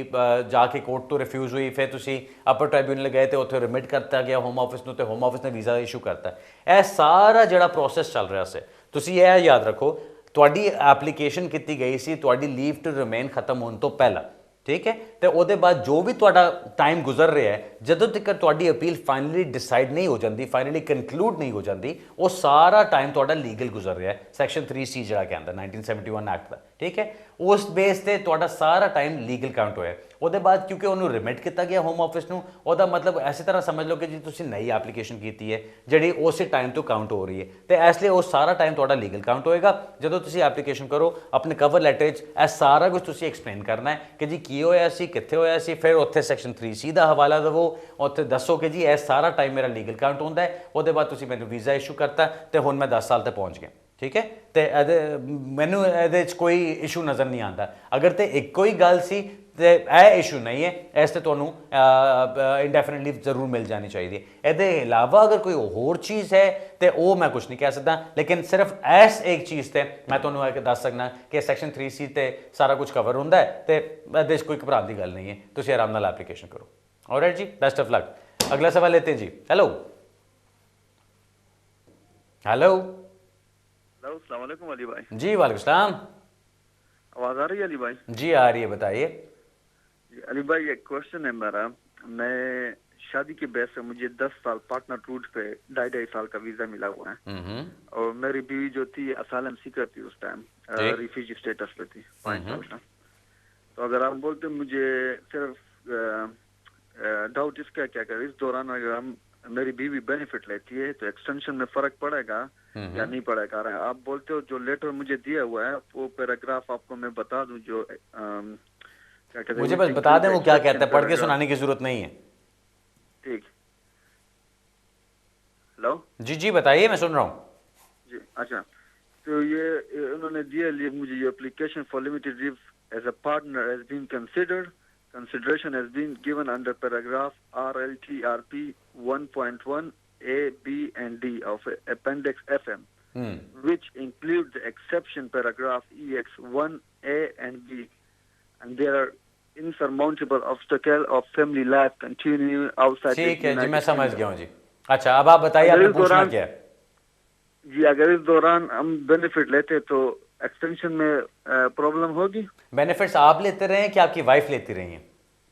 जाके कोर्ट तो रिफ्यूज़ हुई, फिर तुसी अपर ट्राइब्यूनल गए तो उत्थे रिमिट करता गया होम ऑफिस नूं, ते होम ऑफिस ने वीज़ा इशू करता। यह सारा जिहड़ा प्रोसैस चल रहा है, तुसी यह याद रखो, तुहाडी एप्लीकेशन की गई सी तुहाडी लीव टू रिमेन खत्म होने तो पहला, ठीक है। तो उसके बाद जो भी तुहाडा टाइम गुजर रहा है, जदों तक तुहाडी अपील फाइनली डिसाइड नहीं हो जाती, फाइनली कंक्लूड नहीं हो जाती, वो सारा टाइम तुहाडा लीगल गुजर रहा है। सैक्शन 3C जिहड़ा कहता 1971 एक्ट का, ठीक है, उस बेस ते तुहाडा सारा टाइम लीगल काउंट होया। उसके बाद क्योंकि उन्होंने रिमिट किया गया होम ऑफिस नूं, उसदा मतलब ऐसी तरह समझ लो कि जी तुसीं नई एप्लीकेशन की है जिहड़ी उस टाइम तो काउंट हो रही है, तो इसलिए वो सारा टाइम तुहाडा लीगल काउंट होएगा। जदों तुसीं एप्लीकेशन करो, अपने कवर लैटर च सारा कुछ तुसीं एक्सप्लेन करना है कि जी की होया सी, कित्थे होया सी, फिर उत्थे सैक्शन 3C का हवाला दवो, उत्थे दसो कि जी यह सारा टाइम मेरा लीगल काउंट होंदा है। उसके बाद तुसीं मैनूं वीज़ा इशू करता तो हुण मैं 10 साल तक पहुँच गया, ठीक है। तो मैनू ये कोई इशू नज़र नहीं आता। अगर तो एक कोई गल सी तो यह इशू नहीं है, इस ते तुहानू इंडेफिनिट लीव जरूर मिल जानी चाहिए। ये अलावा अगर कोई होर चीज़ है तो वो मैं कुछ नहीं कह सकता, लेकिन सिर्फ इस एक चीज़ से मैं तुहानू दस सकना कि सैक्शन 3C ते सारा कुछ कवर होंदा है, तो ये कोई घबराने की गल नहीं है। तुसीं आराम नाल एप्लीकेशन करो। ऑलराइट जी, बेस्ट ऑफ लक। अगला सवाल लेते हैं जी। हेलो हेलो अस्सलाम वालेकुम अली भाई। जी वालेकुम सलाम। आवाज आ रही है अली भाई? जी आ रही है, बताइए। अली भाई एक क्वेश्चन है मेरा। मैं शादी के बेस से मुझे 10 साल पार्टनर रूट पे 2.5 साल का वीजा मिला हुआ है, और मेरी बीवी जो थी असालम सीकर थी उस टाइम, रिफ्यूजी स्टेटस पे थी 5 साल का। तो अगर आप बोलते मुझे सिर्फ डाउट इसका क्या कर, इस दौरान अगर हम मेरी बीवी बेनिफिट लेती है तो एक्सटेंशन में फर्क पड़ेगा या नहीं पड़ेगा? आप बोलते हो जो लेटर मुझे दिया हुआ है वो पैराग्राफ आपको मैं बता दूं, जो क्या कहते हैं, मुझे बस बता दें वो क्या कहता है, पढ़ के सुनाने की जरूरत नहीं है। ठीक। हेलो जी जी बताइए, मैं सुन रहा हूँ जी। अच्छा, तो ये उन्होंने दिया मुझे, ये application for limited leave as a partner has been considered, consideration has been given under paragraph RLTRP 1.1 A, B and D of Appendix FM, which include the exception paragraph EX 1 A and B, and there are insurmountable obstacle of family life continuing outside. ठीक है जी, मैं समझ गया हूँ जी। अच्छा, अब आप बताइए, आपने पूछना क्या है? जी, अगर इस दौरान हम बेनिफिट लेते तो एक्सटेंशन में प्रॉब्लम होगी? बेनिफिट्स आप लेते रहे हैं कि आपकी वाइफ लेती रही है?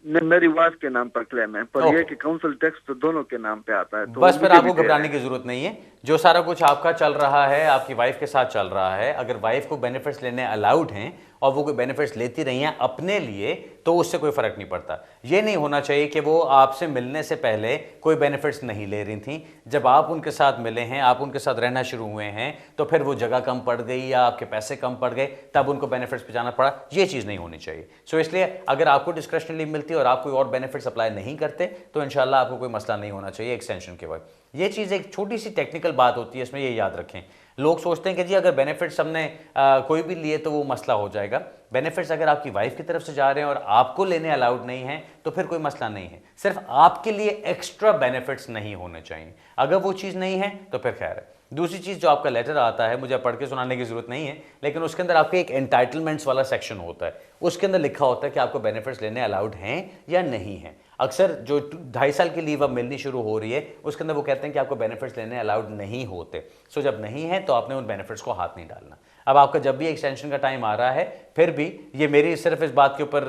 नहीं, मेरी वाइफ के नाम पर क्लेम है, पर ये कि काउंसिल टैक्स तो दोनों के नाम पे आता है। तो बस फिर आपको घबराने की जरूरत नहीं है। जो सारा कुछ आपका चल रहा है, आपकी वाइफ के साथ चल रहा है, अगर वाइफ को बेनिफिट्स लेने अलाउड हैं, और वो कोई बेनिफिट्स लेती रही हैं अपने लिए, तो उससे कोई फ़र्क नहीं पड़ता। ये नहीं होना चाहिए कि वो आपसे मिलने से पहले कोई बेनिफिट्स नहीं ले रही थी, जब आप उनके साथ मिले हैं, आप उनके साथ रहना शुरू हुए हैं, तो फिर वो जगह कम पड़ गई या आपके पैसे कम पड़ गए, तब उनको बेनिफिट्स पे जाना पड़ा। ये चीज़ नहीं होनी चाहिए। सो इसलिए अगर आपको डिस्क्रिशनरी लीव मिलती है और आप कोई और बेनिफिट्स अप्लाई नहीं करते, तो इंशाल्लाह आपको कोई मसला नहीं होना चाहिए एक्सटेंशन के वक्त। ये चीज़ एक छोटी सी टेक्निकल बात होती है, इसमें ये याद रखें। लोग सोचते हैं कि जी अगर बेनिफिट्स हमने कोई भी लिए तो वो मसला हो जाएगा। बेनिफिट्स अगर आपकी वाइफ की तरफ से जा रहे हैं और आपको लेने अलाउड नहीं है, तो फिर कोई मसला नहीं है। सिर्फ आपके लिए एक्स्ट्रा बेनिफिट्स नहीं होने चाहिए। अगर वो चीज़ नहीं है तो फिर खैर है। दूसरी चीज़, जो आपका लेटर आता है, मुझे पढ़ के सुनाने की जरूरत नहीं है, लेकिन उसके अंदर आपके एक एंटाइटलमेंट्स वाला सेक्शन होता है। उसके अंदर लिखा होता है कि आपको बेनिफिट्स लेने अलाउड हैं या नहीं है। अक्सर जो 2.5 साल की लीव अब मिलनी शुरू हो रही है, उसके अंदर वो कहते हैं कि आपको बेनिफिट्स लेने अलाउड नहीं होते। सो जब नहीं है तो आपने उन बेनिफिट्स को हाथ नहीं डालना। अब आपका जब भी एक्सटेंशन का टाइम आ रहा है, फिर भी ये मेरी सिर्फ इस बात के ऊपर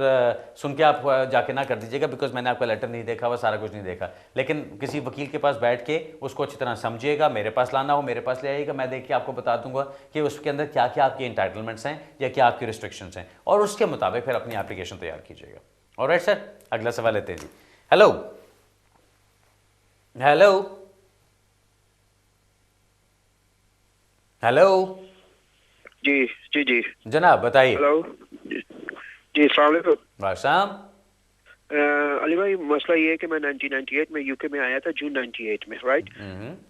सुन के आप जाके ना कर दीजिएगा, बिकॉज मैंने आपका लेटर नहीं देखा, वह सारा कुछ नहीं देखा। लेकिन किसी वकील के पास बैठ के उसको अच्छी तरह समझिएगा। मेरे पास लाना हो, मेरे पास ले आइएगा, मैं देख के आपको बता दूंगा कि उसके अंदर क्या क्या आपकी एंटाइटलमेंट्स हैं या क्या आपकी रिस्ट्रिक्शंस हैं, और उसके मुताबिक फिर अपनी एप्लीकेशन तैयार कीजिएगा। ऑलराइट सर, अगला सवाल लेते हैं जी। हेलो हेलो हेलो जी जी जी जनाब बताइए। हेलो जी अस्सलाम वालेकुम। वालेकुम। अली भाई, मसला ये है कि मैं 1998 में यूके में आया था, जून 98 में, राइट।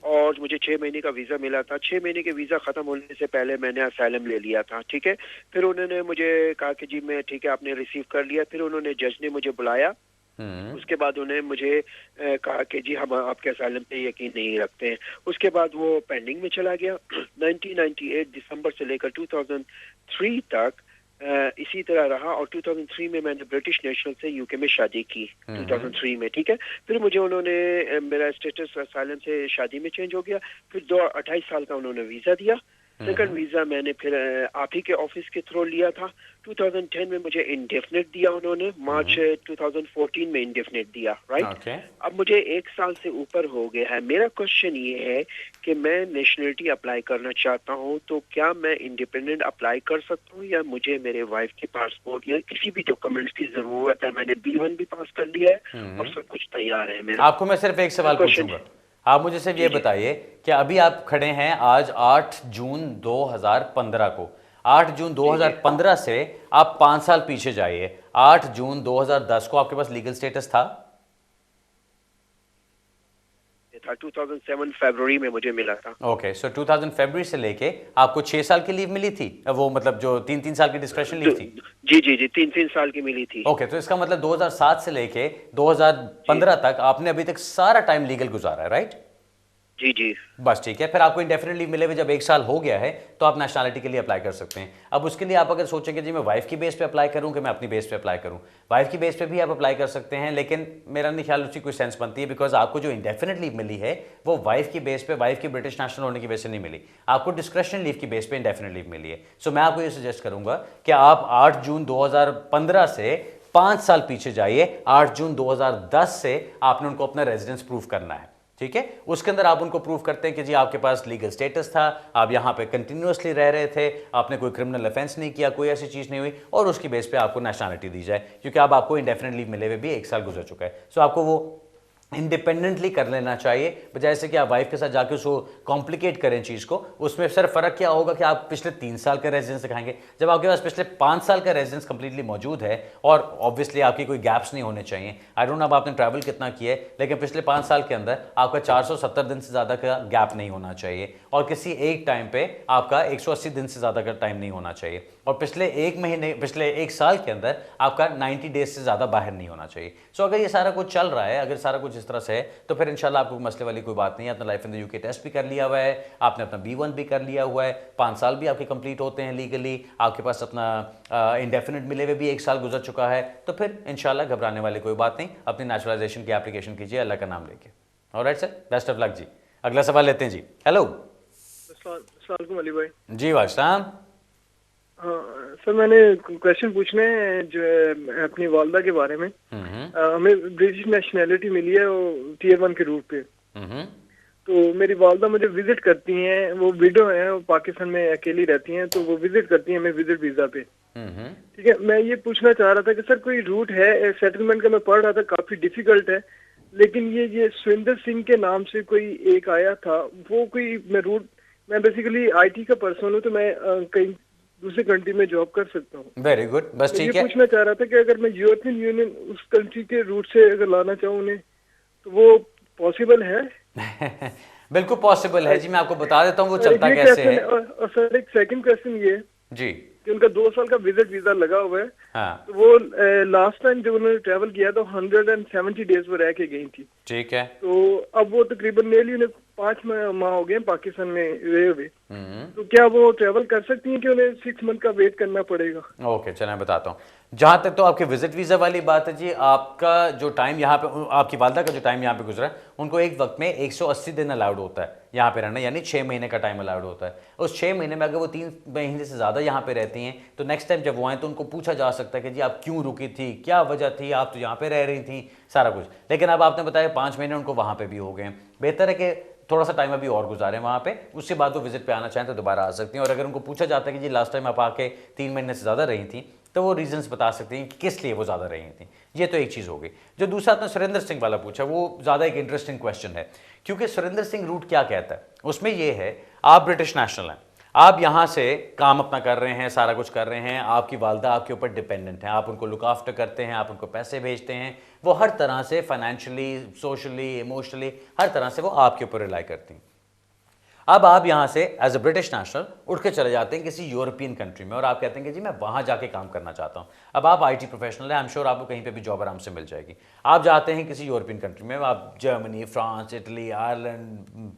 और मुझे 6 महीने का वीज़ा मिला था। 6 महीने के वीज़ा ख़त्म होने से पहले मैंने असाइलम ले लिया था, ठीक है। फिर उन्होंने मुझे कहा कि जी मैं ठीक है, आपने रिसीव कर लिया। फिर उन्होंने, जज ने मुझे बुलाया। उसके बाद उन्होंने मुझे कहा कि जी हम आपके असाइलम पे यकीन नहीं रखते हैं। उसके बाद वो पेंडिंग में चला गया। 1998 दिसंबर से लेकर 2003 तक इसी तरह रहा। और 2003 में मैंने ब्रिटिश नेशनल से यूके में शादी की, 2003 में, ठीक है। फिर मुझे उन्होंने, मेरा स्टेटस असाइलम से शादी में चेंज हो गया। फिर 28 साल का उन्होंने वीज़ा दिया। सेकंड वीज़ा मैंने फिर आप ही के ऑफिस के थ्रू लिया था। 2010 में मुझे इंडेफिनिट दिया उन्होंने, मार्च 2014 में इंडेफिनिट दिया, राइट। अब मुझे 1 साल से ऊपर हो गया है। मेरा क्वेश्चन ये है कि मैं नेशनलिटी अप्लाई करना चाहता हूँ, तो क्या मैं इंडिपेंडेंट अप्लाई कर सकता हूँ, या मुझे मेरे वाइफ के पासपोर्ट या किसी भी डॉक्यूमेंट्स की जरूरत है? मैंने B1 भी पास कर लिया है और सब कुछ तैयार है मेरा। आपको मैं सिर्फ एक सवाल पूछूंगा, आप मुझे सिर्फ ये बताइए कि अभी आप खड़े हैं आज 8 जून 2015 को। 8 जून 2015 से आप 5 साल पीछे जाइए। 8 जून 2010 को आपके पास लीगल स्टेटस था? 2007 फरवरी में मुझे मिला था। ओके, सो 2000 फरवरी से लेके आपको 6 साल की लीव मिली थी, वो मतलब जो 3-3 साल की डिस्क्रिप्शन लीव थी? जी जी जी, 3-3 साल की मिली थी। ओके, तो इसका मतलब 2007 से लेके 2015 तक आपने अभी तक सारा टाइम लीगल गुजारा है, राइट? जी जी, बस ठीक है। फिर आपको इंडेफिनिट लीव मिले हुए जब 1 साल हो गया है, तो आप नेशनलिटी के लिए अप्लाई कर सकते हैं। अब उसके लिए आप अगर सोचेंगे जी मैं वाइफ की बेस पे अप्लाई करूं कि मैं अपनी बेस पे अप्लाई करूं, वाइफ की बेस पे भी आप अप्लाई कर सकते हैं, लेकिन मेरा नहीं ख्याल उसकी कोई सेंस बनती है, बिकॉज आपको जो इंडेफिनिट लीव मिली है वो वाइफ की बेस पे, वाइफ की ब्रिटिश नेशनल होने की बेस से नहीं मिली, आपको डिस्क्रिशनरी लीव की बेस पे इंडेफिनिट लीव मिली है। सो मैं आपको ये सजेस्ट करूंगा कि आप 8 जून 2015 से 5 साल पीछे जाइए। 8 जून 2010 से आपने उनको अपना रेजिडेंस प्रूव करना है, ठीक है। उसके अंदर आप उनको प्रूव करते हैं कि जी आपके पास लीगल स्टेटस था, आप यहाँ पे कंटिन्यूअसली रह रहे थे, आपने कोई क्रिमिनल ऑफेंस नहीं किया, कोई ऐसी चीज़ नहीं हुई, और उसकी बेस पे आपको नेशनलिटी दी जाए, क्योंकि अब आपको इंडेफिनिट लीव मिले हुए भी 1 साल गुजर चुका है। सो आपको वो इंडिपेंडेंटली कर लेना चाहिए, बजाय से कि आप वाइफ के साथ जाके उसको कॉम्प्लिकेट करें चीज़ को। उसमें सिर्फ फ़र्क क्या होगा कि आप पिछले 3 साल का रेजिडेंस दिखाएंगे, जब आपके पास पिछले 5 साल का रेजिडेंस कंप्लीटली मौजूद है, और ऑब्वियसली आपकी कोई गैप्स नहीं होने चाहिए। आई डोंट नो अब आपने ट्रैवल कितना किया है, लेकिन पिछले 5 साल के अंदर आपका 470 दिन से ज़्यादा का गैप नहीं होना चाहिए, और किसी एक टाइम पर आपका 180 दिन से ज़्यादा का टाइम नहीं होना चाहिए, और पिछले 1 साल के अंदर आपका 90 डेज से ज़्यादा बाहर नहीं होना चाहिए। सो अगर ये सारा कुछ चल रहा है, अगर सारा कुछ इस तरह से है, तो फिर इंशाल्लाह आपको मसले वाली कोई बात नहीं है। अपना life in the UK test भी कर लिया हुआ है, आपने अपना B1 भी कर लिया हुआ है, 5 साल भी आपके कंप्लीट होते हैं लीगली, आपके पास अपना इंडेफिनिट मिले हुए भी 1 साल गुजर चुका है, तो फिर इंशाल्लाह घबराने वाली कोई बात नहीं। अपनी नेचुरलाइजेशन की एप्लीकेशन कीजिए अल्लाह का नाम लेके। Alright sir, best of luck जी। अगला सवाल लेते हैं जी। हेलो अली भाई। जी वाशाम। हाँ सर, मैंने क्वेश्चन पूछने हैं जो है अपनी वालदा के बारे में। हमें ब्रिटिश नेशनैलिटी मिली है, वो Tier 1 के रूट पे। तो मेरी वालदा मुझे विजिट करती हैं, वो विडो हैं, वो पाकिस्तान में अकेली रहती हैं, तो वो विजिट करती हैं मैं विजिट वीजा पे। ठीक है, मैं ये पूछना चाह रहा था कि सर कोई रूट है सेटलमेंट का? मैं पढ़ रहा था काफी डिफिकल्ट है, लेकिन ये सुरेंद्र सिंह के नाम से कोई एक आया था, वो कोई मैं बेसिकली आईटी का पर्सन हूँ, तो मैं कहीं दूसरे कंट्री में जॉब कर सकता हूँ। वेरी गुड, बस मैं ये ठीक है। पूछना चाह रहा था कि अगर मैं यूरोपियन यूनियन उस कंट्री के रूट से अगर लाना चाहूँ उन्हें, तो वो पॉसिबल है? बिल्कुल पॉसिबल है जी, मैं आपको बता देता हूँ वो चलता ये कैसे क्वेश्चन है। और सर एक सेकंड क्वेश्चन ये है जी कि उनका 2 साल का विजिट वीजा लगा हुआ है, हाँ तो वो लास्ट टाइम जब उन्होंने ट्रैवल किया तो 170 डेज वो रह के गई थी, ठीक है। तो अब वो तकरीबन नेली उन्हें 5 माह हो गए पाकिस्तान में रहे हुए, तो क्या वो ट्रैवल कर सकती हैं कि उन्हें 6 मंथ का वेट करना पड़ेगा? ओके चलें मैं बताता हूँ। जहां तक तो आपके विजिट वीजा वाली बात है जी, आपका जो टाइम यहाँ पे, आपकी वालदा का जो टाइम यहाँ पे गुजरा है, उनको एक वक्त में 180 दिन अलाउड होता है यहाँ पे रहना, यानी 6 महीने का टाइम अलाउड होता है। उस 6 महीने में अगर वो 3 महीने से ज़्यादा यहाँ पे रहती हैं, तो नेक्स्ट टाइम जब वो आए तो उनको पूछा जा सकता है कि जी आप क्यों रुकी थी, क्या वजह थी, आप तो यहाँ पे रह रही थी, सारा कुछ। लेकिन अब आपने बताया 5 महीने उनको वहाँ पे भी हो गए, बेहतर है कि थोड़ा सा टाइम अभी और गुजारें वहाँ पे, उसके बाद वो विजिट पे आना चाहें तो दोबारा आ सकती हैं। और अगर उनको पूछा जाता है कि जी लास्ट टाइम आप आके 3 महीने से ज़्यादा रही थी, तो वो रीजंस बता सकती हैं कि किस लिए वो ज़्यादा रही थी। ये तो एक चीज़ हो गई। जो दूसरा आपने सुरेंद्र सिंह वाला पूछा, वो ज़्यादा एक इंटरेस्टिंग क्वेश्चन है, क्योंकि सुरेंद्र सिंह रूट क्या कहता है, उसमें ये है आप ब्रिटिश नेशनल हैं, आप यहाँ से काम अपना कर रहे हैं, सारा कुछ कर रहे हैं, आपकी वालदा आपके ऊपर डिपेंडेंट है, आप उनको लुक आफ्टर करते हैं, आप उनको पैसे भेजते हैं, वो हर तरह से फाइनेंशियली, सोशली, इमोशनली, हर तरह से वो आपके ऊपर रिलाई करती हैं। अब आप यहां से एज अ ब्रिटिश नेशनल उठ के चले जाते हैं किसी यूरोपियन कंट्री में और आप कहते हैं कि जी मैं वहां जाके काम करना चाहता हूं। अब आप आईटी प्रोफेशनल हैं, आई एम श्योर आपको कहीं पे भी जॉब आराम से मिल जाएगी। आप जाते हैं किसी यूरोपियन कंट्री में, आप Germany, France, Italy, Ireland,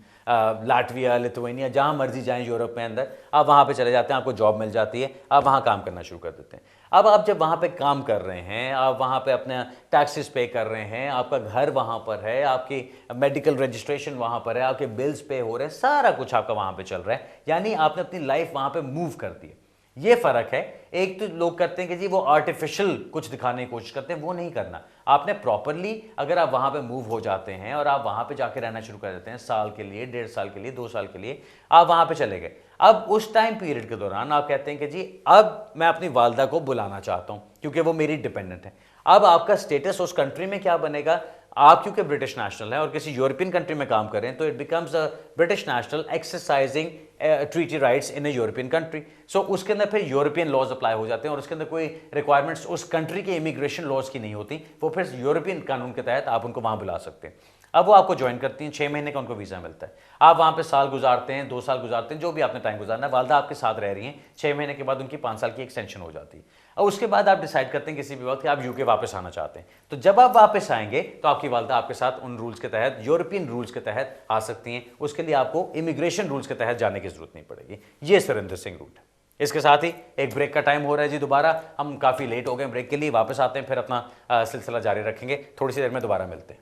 Latvia, Lithuania, जहां मर्जी जाएं यूरोप में अंदर, आप वहां पे चले जाते हैं, आपको जॉब मिल जाती है, आप वहां काम करना शुरू कर देते हैं। अब आप जब वहाँ पे काम कर रहे हैं, आप वहाँ पे अपने टैक्सेस पे कर रहे हैं, आपका घर वहाँ पर है, आपकी मेडिकल रजिस्ट्रेशन वहाँ पर है, आपके बिल्स पे हो रहे हैं, सारा कुछ आपका वहाँ पे चल रहा है, यानी आपने अपनी लाइफ वहाँ पे मूव कर दी है। ये फ़र्क है। एक तो लोग करते हैं कि जी वो आर्टिफिशियल कुछ दिखाने की कोशिश करते हैं, वो नहीं करना। आपने प्रॉपरली, अगर आप वहाँ पे मूव हो जाते हैं और आप वहाँ पे जाके रहना शुरू कर देते हैं, साल के लिए, 1.5 साल के लिए, 2 साल के लिए, आप वहाँ पे चले गए। अब उस टाइम पीरियड के दौरान आप कहते हैं कि जी अब मैं अपनी वालदा को बुलाना चाहता हूँ क्योंकि वो मेरी डिपेंडेंट है। अब आपका स्टेटस उस कंट्री में क्या बनेगा? आप क्योंकि ब्रिटिश नेशनल हैं और किसी यूरोपियन कंट्री में काम कर रहे हैं, तो it becomes a British national exercising treaty rights in a European country. So उसके अंदर फिर यूरोपियन लॉज अप्लाई हो जाते हैं और उसके अंदर कोई रिक्वायरमेंट्स उस कंट्री के इमिग्रेशन लॉज की नहीं होती, वो फिर यूरोपियन कानून के तहत आप उनको वहाँ बुला सकते हैं। अब वो आपको ज्वाइन करती हैं, 6 महीने का उनको वीज़ा मिलता है, आप वहाँ पे साल गुजारते हैं, 2 साल गुजारते हैं, जो भी आपने टाइम गुजारना है, वालदा आपके साथ रह रही हैं, 6 महीने के बाद उनकी 5 साल की एक्सटेंशन हो जाती है। और उसके बाद आप डिसाइड करते हैं किसी भी वक्त कि आप यूके वापस आना चाहते हैं, तो जब आप वापस आएंगे तो आपकी वालदा आपके साथ उन रूल्स के तहत, यूरोपियन रूल्स के तहत आ सकती हैं। उसके लिए आपको इमिग्रेशन रूल्स के तहत जाने की जरूरत नहीं पड़ेगी। ये सुरेंद्र सिंह रूट है। इसके साथ ही एक ब्रेक का टाइम हो रहा है जी, दोबारा हम काफ़ी लेट हो गए ब्रेक के लिए, वापस आते हैं, फिर अपना सिलसिला जारी रखेंगे, थोड़ी सी देर में दोबारा मिलते हैं।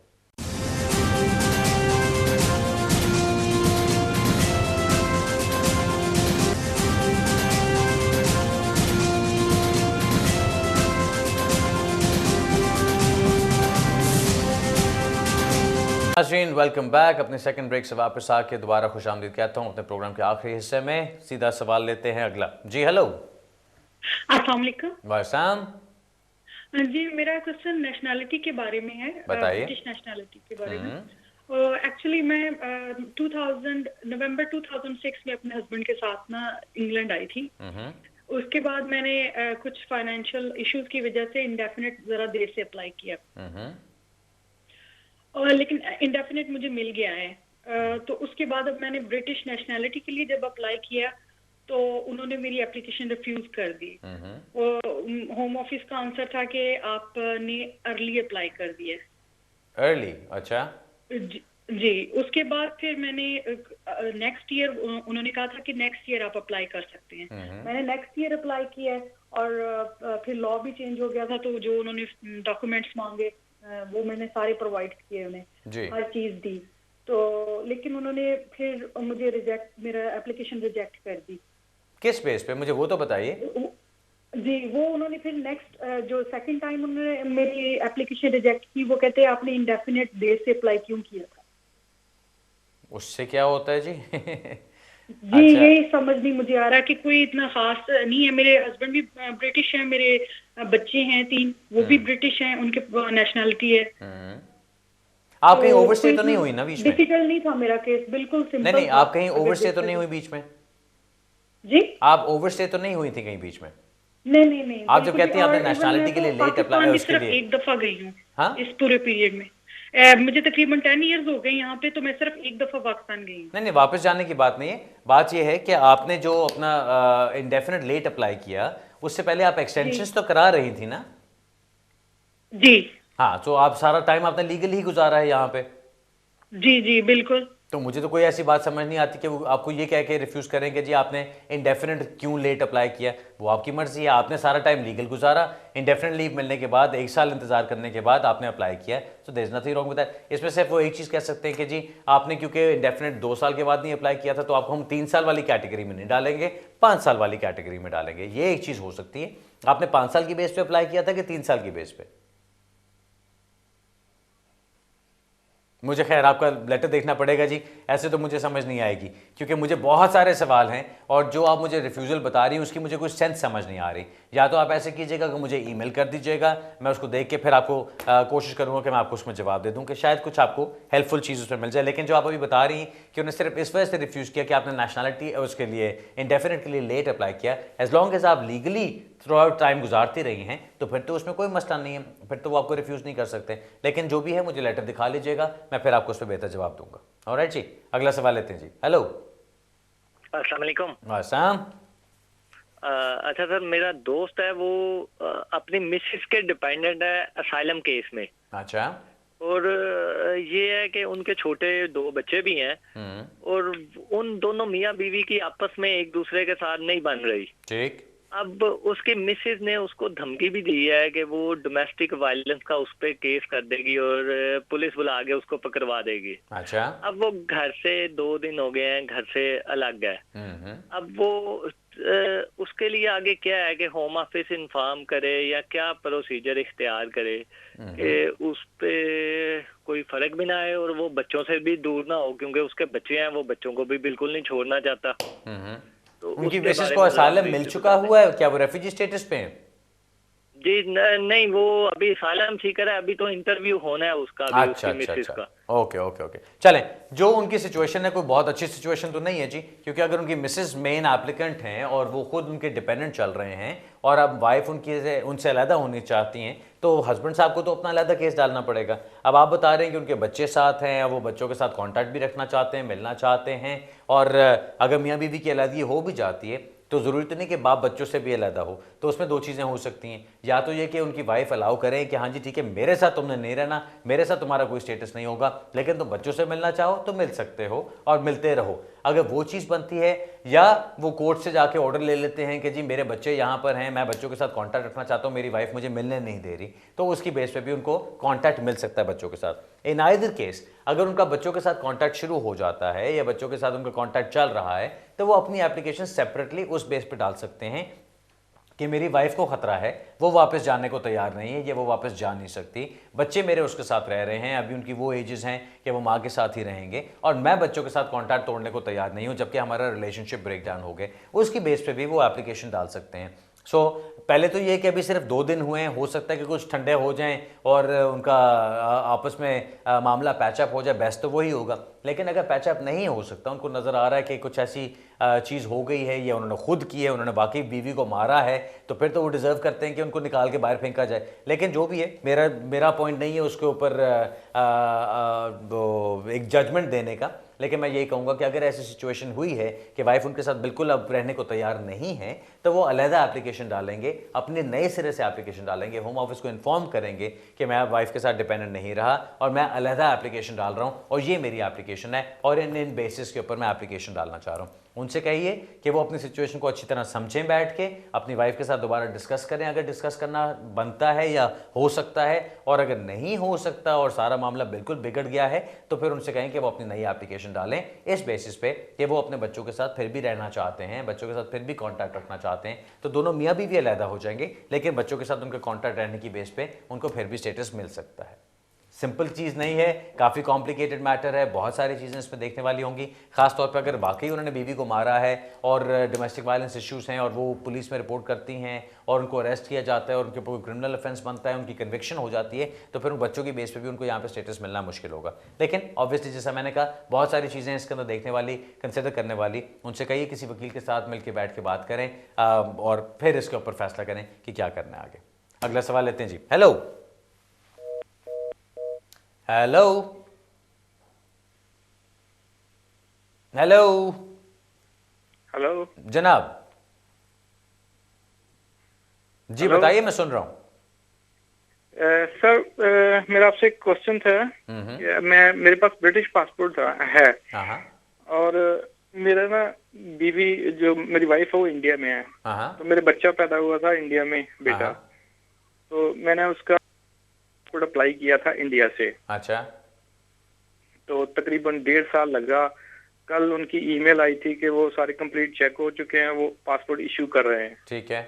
नाज़रीन वेलकम बैक। अपने सेकंड ब्रेक से वापस आके दोबारा खुशामदीद कहता हूँ अपने प्रोग्राम के आखिरी हिस्से में। सीधा सवाल लेते हैं अगला। जी हेलो। अस्सलाम वालेकुम। वालेकुम। जी मेरा क्वेश्चन नेशनैलिटी के बारे में है, बताइए। ब्रिटिश नेशनैलिटी के बारे में। एक्चुअली मैं नवंबर 2006 में अपने हस्बैंड के साथ ना इंग्लैंड आई थी। उसके बाद मैंने कुछ फाइनेंशियल इश्यूज की वजह से इंडेफिनिट जरा देर से अप्लाई किया, और लेकिन इंडेफिनिट मुझे मिल गया है। तो उसके बाद अब मैंने ब्रिटिश नेशनैलिटी के लिए जब अप्लाई किया तो उन्होंने मेरी एप्लीकेशन रिफ्यूज कर दी। होम ऑफिस का आंसर था कि आपने अर्ली अप्लाई कर दिया। अर्ली? अच्छा जी। उसके बाद फिर मैंने नेक्स्ट ईयर, उन्होंने कहा था कि नेक्स्ट ईयर आप अप्लाई कर सकते हैं। मैंने नेक्स्ट ईयर अप्लाई किया और फिर लॉ भी चेंज हो गया था, तो जो उन्होंने डॉक्यूमेंट्स मांगे वो मैंने सारे प्रोवाइड किए उन्हें, हर चीज दी। तो लेकिन उन्होंने फिर मुझे मेरा एप्लीकेशन रिजेक्ट कर दी। किस बेस पे, मुझे वो तो बताइए। जी वो उन्होंने फिर नेक्स्ट जो सेकंड टाइम उन्होंने मेरी एप्लीकेशन रिजेक्ट की, वो कहते हैं आपने इंडेफिनिट डेट से अप्लाई क्यों किया था। उससे क्या होता है जी? जी अच्छा। यही समझ नहीं मुझे आ रहा कि कोई इतना खास नहीं है। मेरे हस्बैंड भी ब्रिटिश हैं, मेरे बच्चे हैं 3, वो भी ब्रिटिश हैं, उनके नेशनैलिटी है। आप कहीं तो ओवरस्टे कोई तो नहीं इतना हुई ना बीच में? डिफिकल्ट नहीं था मेरा केस, बिल्कुल नहीं सिंपल नहीं, था। आप कहीं अगर ओवरस्टे तो देखा नहीं जाए हुई बीच में? जी, आप ओवरस्टे तो नहीं हुई थी कहीं बीच में? नहीं नहीं नहीं, आप जब बिल्कुल भी। कहती हैं आपने और इवन मैं नेशनैलिटी के तो लिए लेट अप्लाई पाकिस्तान भी उसके सिर्फ लिए, एक दफा गई हूँ हाँ? इस पूरे पीरियड में। मुझे तकरीबन 10 इयर्स हो गए यहाँ पे, तो मैं सिर्फ एक दफा पाकिस्तान गई हूँ। नहीं नहीं, वापस जाने की बात नहीं है। बात यह है कि आपने जो अपना इंडेफिनिट लेट अप्लाई किया, उससे पहले आप जी एक्सटेंशंस तो करा रही थी ना? जी हाँ, तो आप सारा टाइम आपने लीगल ही गुजारा है यहाँ पे। जी जी बिल्कुल। तो मुझे तो कोई ऐसी बात समझ नहीं आती कि वो आपको ये कह के रिफ्यूज करें कि जी आपने इंडेफिनिट क्यों लेट अप्लाई किया। वो आपकी मर्जी है, आपने सारा टाइम लीगल गुजारा, इंडेफिनिट लीव मिलने के बाद 1 साल इंतजार करने के बाद आपने अप्लाई किया, तो there is nothing wrong with that. इसमें सिर्फ वो एक चीज़ कह सकते हैं कि जी आपने क्योंकि इंडेफिनिट 2 साल के बाद नहीं अप्लाई किया था, तो आपको हम 3 साल वाली कैटेगरी में नहीं डालेंगे, 5 साल वाली कैटेगरी में डालेंगे। ये एक चीज़ हो सकती है। आपने 5 साल की बेस पे अप्लाई किया था कि 3 साल की बेस पे? मुझे खैर आपका लेटर देखना पड़ेगा जी, ऐसे तो मुझे समझ नहीं आएगी, क्योंकि मुझे बहुत सारे सवाल हैं और जो आप मुझे रिफ्यूज़ल बता रही हैं उसकी मुझे कोई सेंस समझ नहीं आ रही। या तो आप ऐसे कीजिएगा कि मुझे ईमेल कर दीजिएगा, मैं उसको देख के फिर आपको कोशिश करूँगा कि मैं आपको उसमें जवाब दे दूँ कि शायद कुछ आपको हेल्पफुल चीज़ उसमें मिल जाए। लेकिन जो आप अभी बता रही हैं कि उन्हें सिर्फ इस वजह से रिफ्यूज़ किया कि आपने नेशनैलिटी उसके लिए इंडेफिनिट के लिए लेट अप्लाई किया, एज लॉन्ग एज आप लीगली थ्रू आउट टाइम गुजारती रही हैं, तो फिर तो उसमें कोई मसला नहीं है, फिर तो वो आपको रिफ्यूज़ नहीं कर सकते। लेकिन जो भी है मुझे लेटर दिखा लीजिएगा, मैं फिर आपको उस पर बेहतर जवाब दूंगा। ऑलराइट जी, अगला सवाल लेते हैं जी। हेलो। अस्सलाम वालेकुम। आसाम। अच्छा सर, मेरा दोस्त है, वो अपनी मिसेस के डिपेंडेंट है असाइलम केस में। अच्छा। और ये है कि उनके छोटे 2 बच्चे भी हैं, और उन दोनों मियाँ बीवी की आपस में एक दूसरे के साथ नहीं बन रही। ठीक। अब उसकी मिसेज ने उसको धमकी भी दी है कि वो डोमेस्टिक वायलेंस का उस पे केस कर देगी और पुलिस बुला के उसको पकड़वा देगी। अच्छा। अब वो घर से 2 दिन हो गए हैं, घर से अलग है। अब वो उसके लिए आगे क्या है कि होम ऑफिस इन्फॉर्म करे या क्या प्रोसीजर इख्तियार करे कि उस पे कोई फर्क भी ना आए और वो बच्चों से भी दूर ना हो, क्योंकि उसके बच्चे हैं, वो बच्चों को भी बिल्कुल नहीं छोड़ना चाहता। तो उनकी उसके मिसेस बारे को में असाइलम जरा मिल briefly चुका बता दें। हुआ है क्या? वो रेफ्यूजी स्टेटस पे है? जी नहीं, वो अभी असाइलम सीकर है, अभी तो इंटरव्यू होना है उसका, अभी अच्छा उसकी अच्छा मिसेस अच्छा। का। ओके ओके ओके, चलें। जो उनकी सिचुएशन है कोई बहुत अच्छी सिचुएशन तो नहीं है जी, क्योंकि अगर उनकी मिसेस मेन एप्लीकेंट हैं और वो खुद उनके डिपेंडेंट चल रहे हैं और अब वाइफ उनकी उनसे अलहदा होनी चाहती हैं, तो हस्बैंड साहब को तो अपना अलहदा केस डालना पड़ेगा। अब आप बता रहे हैं कि उनके बच्चे साथ हैं, वो बच्चों के साथ कॉन्टैक्ट भी रखना चाहते हैं, मिलना चाहते हैं, और अगर मियाँ बीवी की अलहदगी हो भी जाती है तो ज़रूरी तो नहीं कि बाप बच्चों से भी अलहदा हो। तो उसमें 2 चीज़ें हो सकती हैं, या तो ये कि उनकी वाइफ अलाउ करें कि हाँ जी ठीक है, मेरे साथ तुमने नहीं रहना, मेरे साथ तुम्हारा कोई स्टेटस नहीं होगा, लेकिन तुम बच्चों से मिलना चाहो तो मिल सकते हो और मिलते रहो। अगर वो चीज़ बनती है, या वो कोर्ट से जाके ऑर्डर ले लेते हैं कि जी मेरे बच्चे यहाँ पर हैं, मैं बच्चों के साथ कॉन्टैक्ट रखना चाहता हूँ, मेरी वाइफ मुझे मिलने नहीं दे रही, तो उसकी बेस पे भी उनको कॉन्टैक्ट मिल सकता है बच्चों के साथ। इन आइदर केस, अगर उनका बच्चों के साथ कॉन्टैक्ट शुरू हो जाता है या बच्चों के साथ उनका कॉन्टैक्ट चल रहा है, तो वो अपनी एप्लीकेशन सेपरेटली उस बेस पे डाल सकते हैं कि मेरी वाइफ को खतरा है, वो वापस जाने को तैयार नहीं है, या वो वापस जा नहीं सकती, बच्चे मेरे उसके साथ रह रहे हैं, अभी उनकी वो एजेस हैं कि वो माँ के साथ ही रहेंगे, और मैं बच्चों के साथ कॉन्टैक्ट तोड़ने को तैयार नहीं हूँ जबकि हमारा रिलेशनशिप ब्रेक डाउन हो गए। उसकी बेस पे भी वो एप्लीकेशन डाल सकते हैं। सो पहले तो ये कि अभी सिर्फ 2 दिन हुए हैं, हो सकता है कि कुछ ठंडे हो जाएं और उनका आपस में मामला पैचअप हो जाए, बेस्ट तो वही होगा। लेकिन अगर पैचअप नहीं हो सकता, उनको नज़र आ रहा है कि कुछ ऐसी चीज़ हो गई है या उन्होंने खुद की है, उन्होंने वाकई बीवी को मारा है, तो फिर तो वो डिज़र्व करते हैं कि उनको निकाल के बाहर फेंका जाए। लेकिन जो भी है, मेरा पॉइंट नहीं है उसके ऊपर एक जजमेंट देने का, लेकिन मैं यही कहूँगा कि अगर ऐसी सिचुएशन हुई है कि वाइफ उनके साथ बिल्कुल अब रहने को तैयार नहीं है, तो वो अलहदा एप्लीकेशन डालेंगे, अपने नए सिरे से एप्लीकेशन डालेंगे, होम ऑफिस को इन्फॉर्म करेंगे कि मैं अब वाइफ के साथ डिपेंडेंट नहीं रहा और मैं अलहदा एप्लीकेशन डाल रहा हूँ और ये मेरी एप्लीकेशन है और इन बेसिस के ऊपर मैं एप्लीकेशन डालना चाह रहा हूँ। उनसे कहिए कि वो अपनी सिचुएशन को अच्छी तरह समझें, बैठ के अपनी वाइफ के साथ दोबारा डिस्कस करें अगर डिस्कस करना बनता है या हो सकता है, और अगर नहीं हो सकता और सारा मामला बिल्कुल बिगड़ गया है तो फिर उनसे कहें कि वो अपनी नई एप्लीकेशन डालें इस बेसिस पे कि वो अपने बच्चों के साथ फिर भी रहना चाहते हैं, बच्चों के साथ फिर भी कॉन्टैक्ट रखना चाहते हैं, तो दोनों मियाँ बीवी अलहदा हो जाएंगे, लेकिन बच्चों के साथ उनका कॉन्टैक्ट रहने की बेस पे उनको फिर भी स्टेटस मिल सकता है। सिंपल चीज़ नहीं है, काफ़ी कॉम्प्लिकेटेड मैटर है, बहुत सारी चीज़ें इसमें देखने वाली होंगी। ख़ास तौर पे अगर वाकई उन्होंने बीवी को मारा है और डोमेस्टिक वायलेंस इश्यूज़ हैं और वो पुलिस में रिपोर्ट करती हैं और उनको अरेस्ट किया जाता है और उनके ऊपर कोई क्रिमिनल ऑफेंस बनता है, उनकी कन्विक्शन हो जाती है, तो फिर उन बच्चों की बेस पे भी उनको यहाँ पे स्टेटस मिलना मुश्किल होगा। लेकिन ऑब्वियसली जैसा मैंने कहा, बहुत सारी चीज़ें इसके अंदर देखने वाली, कंसिडर करने वाली। उनसे कहिए किसी वकील के साथ मिलकर बैठ के बात करें और फिर इसके ऊपर फैसला करें कि क्या करना है आगे। अगला सवाल लेते हैं जी। हेलो हेलो हेलो हेलो जनाब जी, बताइए, मैं सुन रहा हूं। सर मेरा आपसे एक क्वेश्चन था। मेरे पास ब्रिटिश पासपोर्ट है हाँ और मेरा ना बीवी जो मेरी वाइफ है वो इंडिया में है। हाँ तो मेरे बच्चा पैदा हुआ था इंडिया में, बेटा। तो मैंने उसका पासपोर्ट अप्लाई किया था इंडिया से। अच्छा, तो तकरीबन 1.5 साल लगा। कल उनकी ईमेल आई थी कि वो सारे कंप्लीट चेक हो चुके हैं, वो पासपोर्ट इशू कर रहे हैं। ठीक है।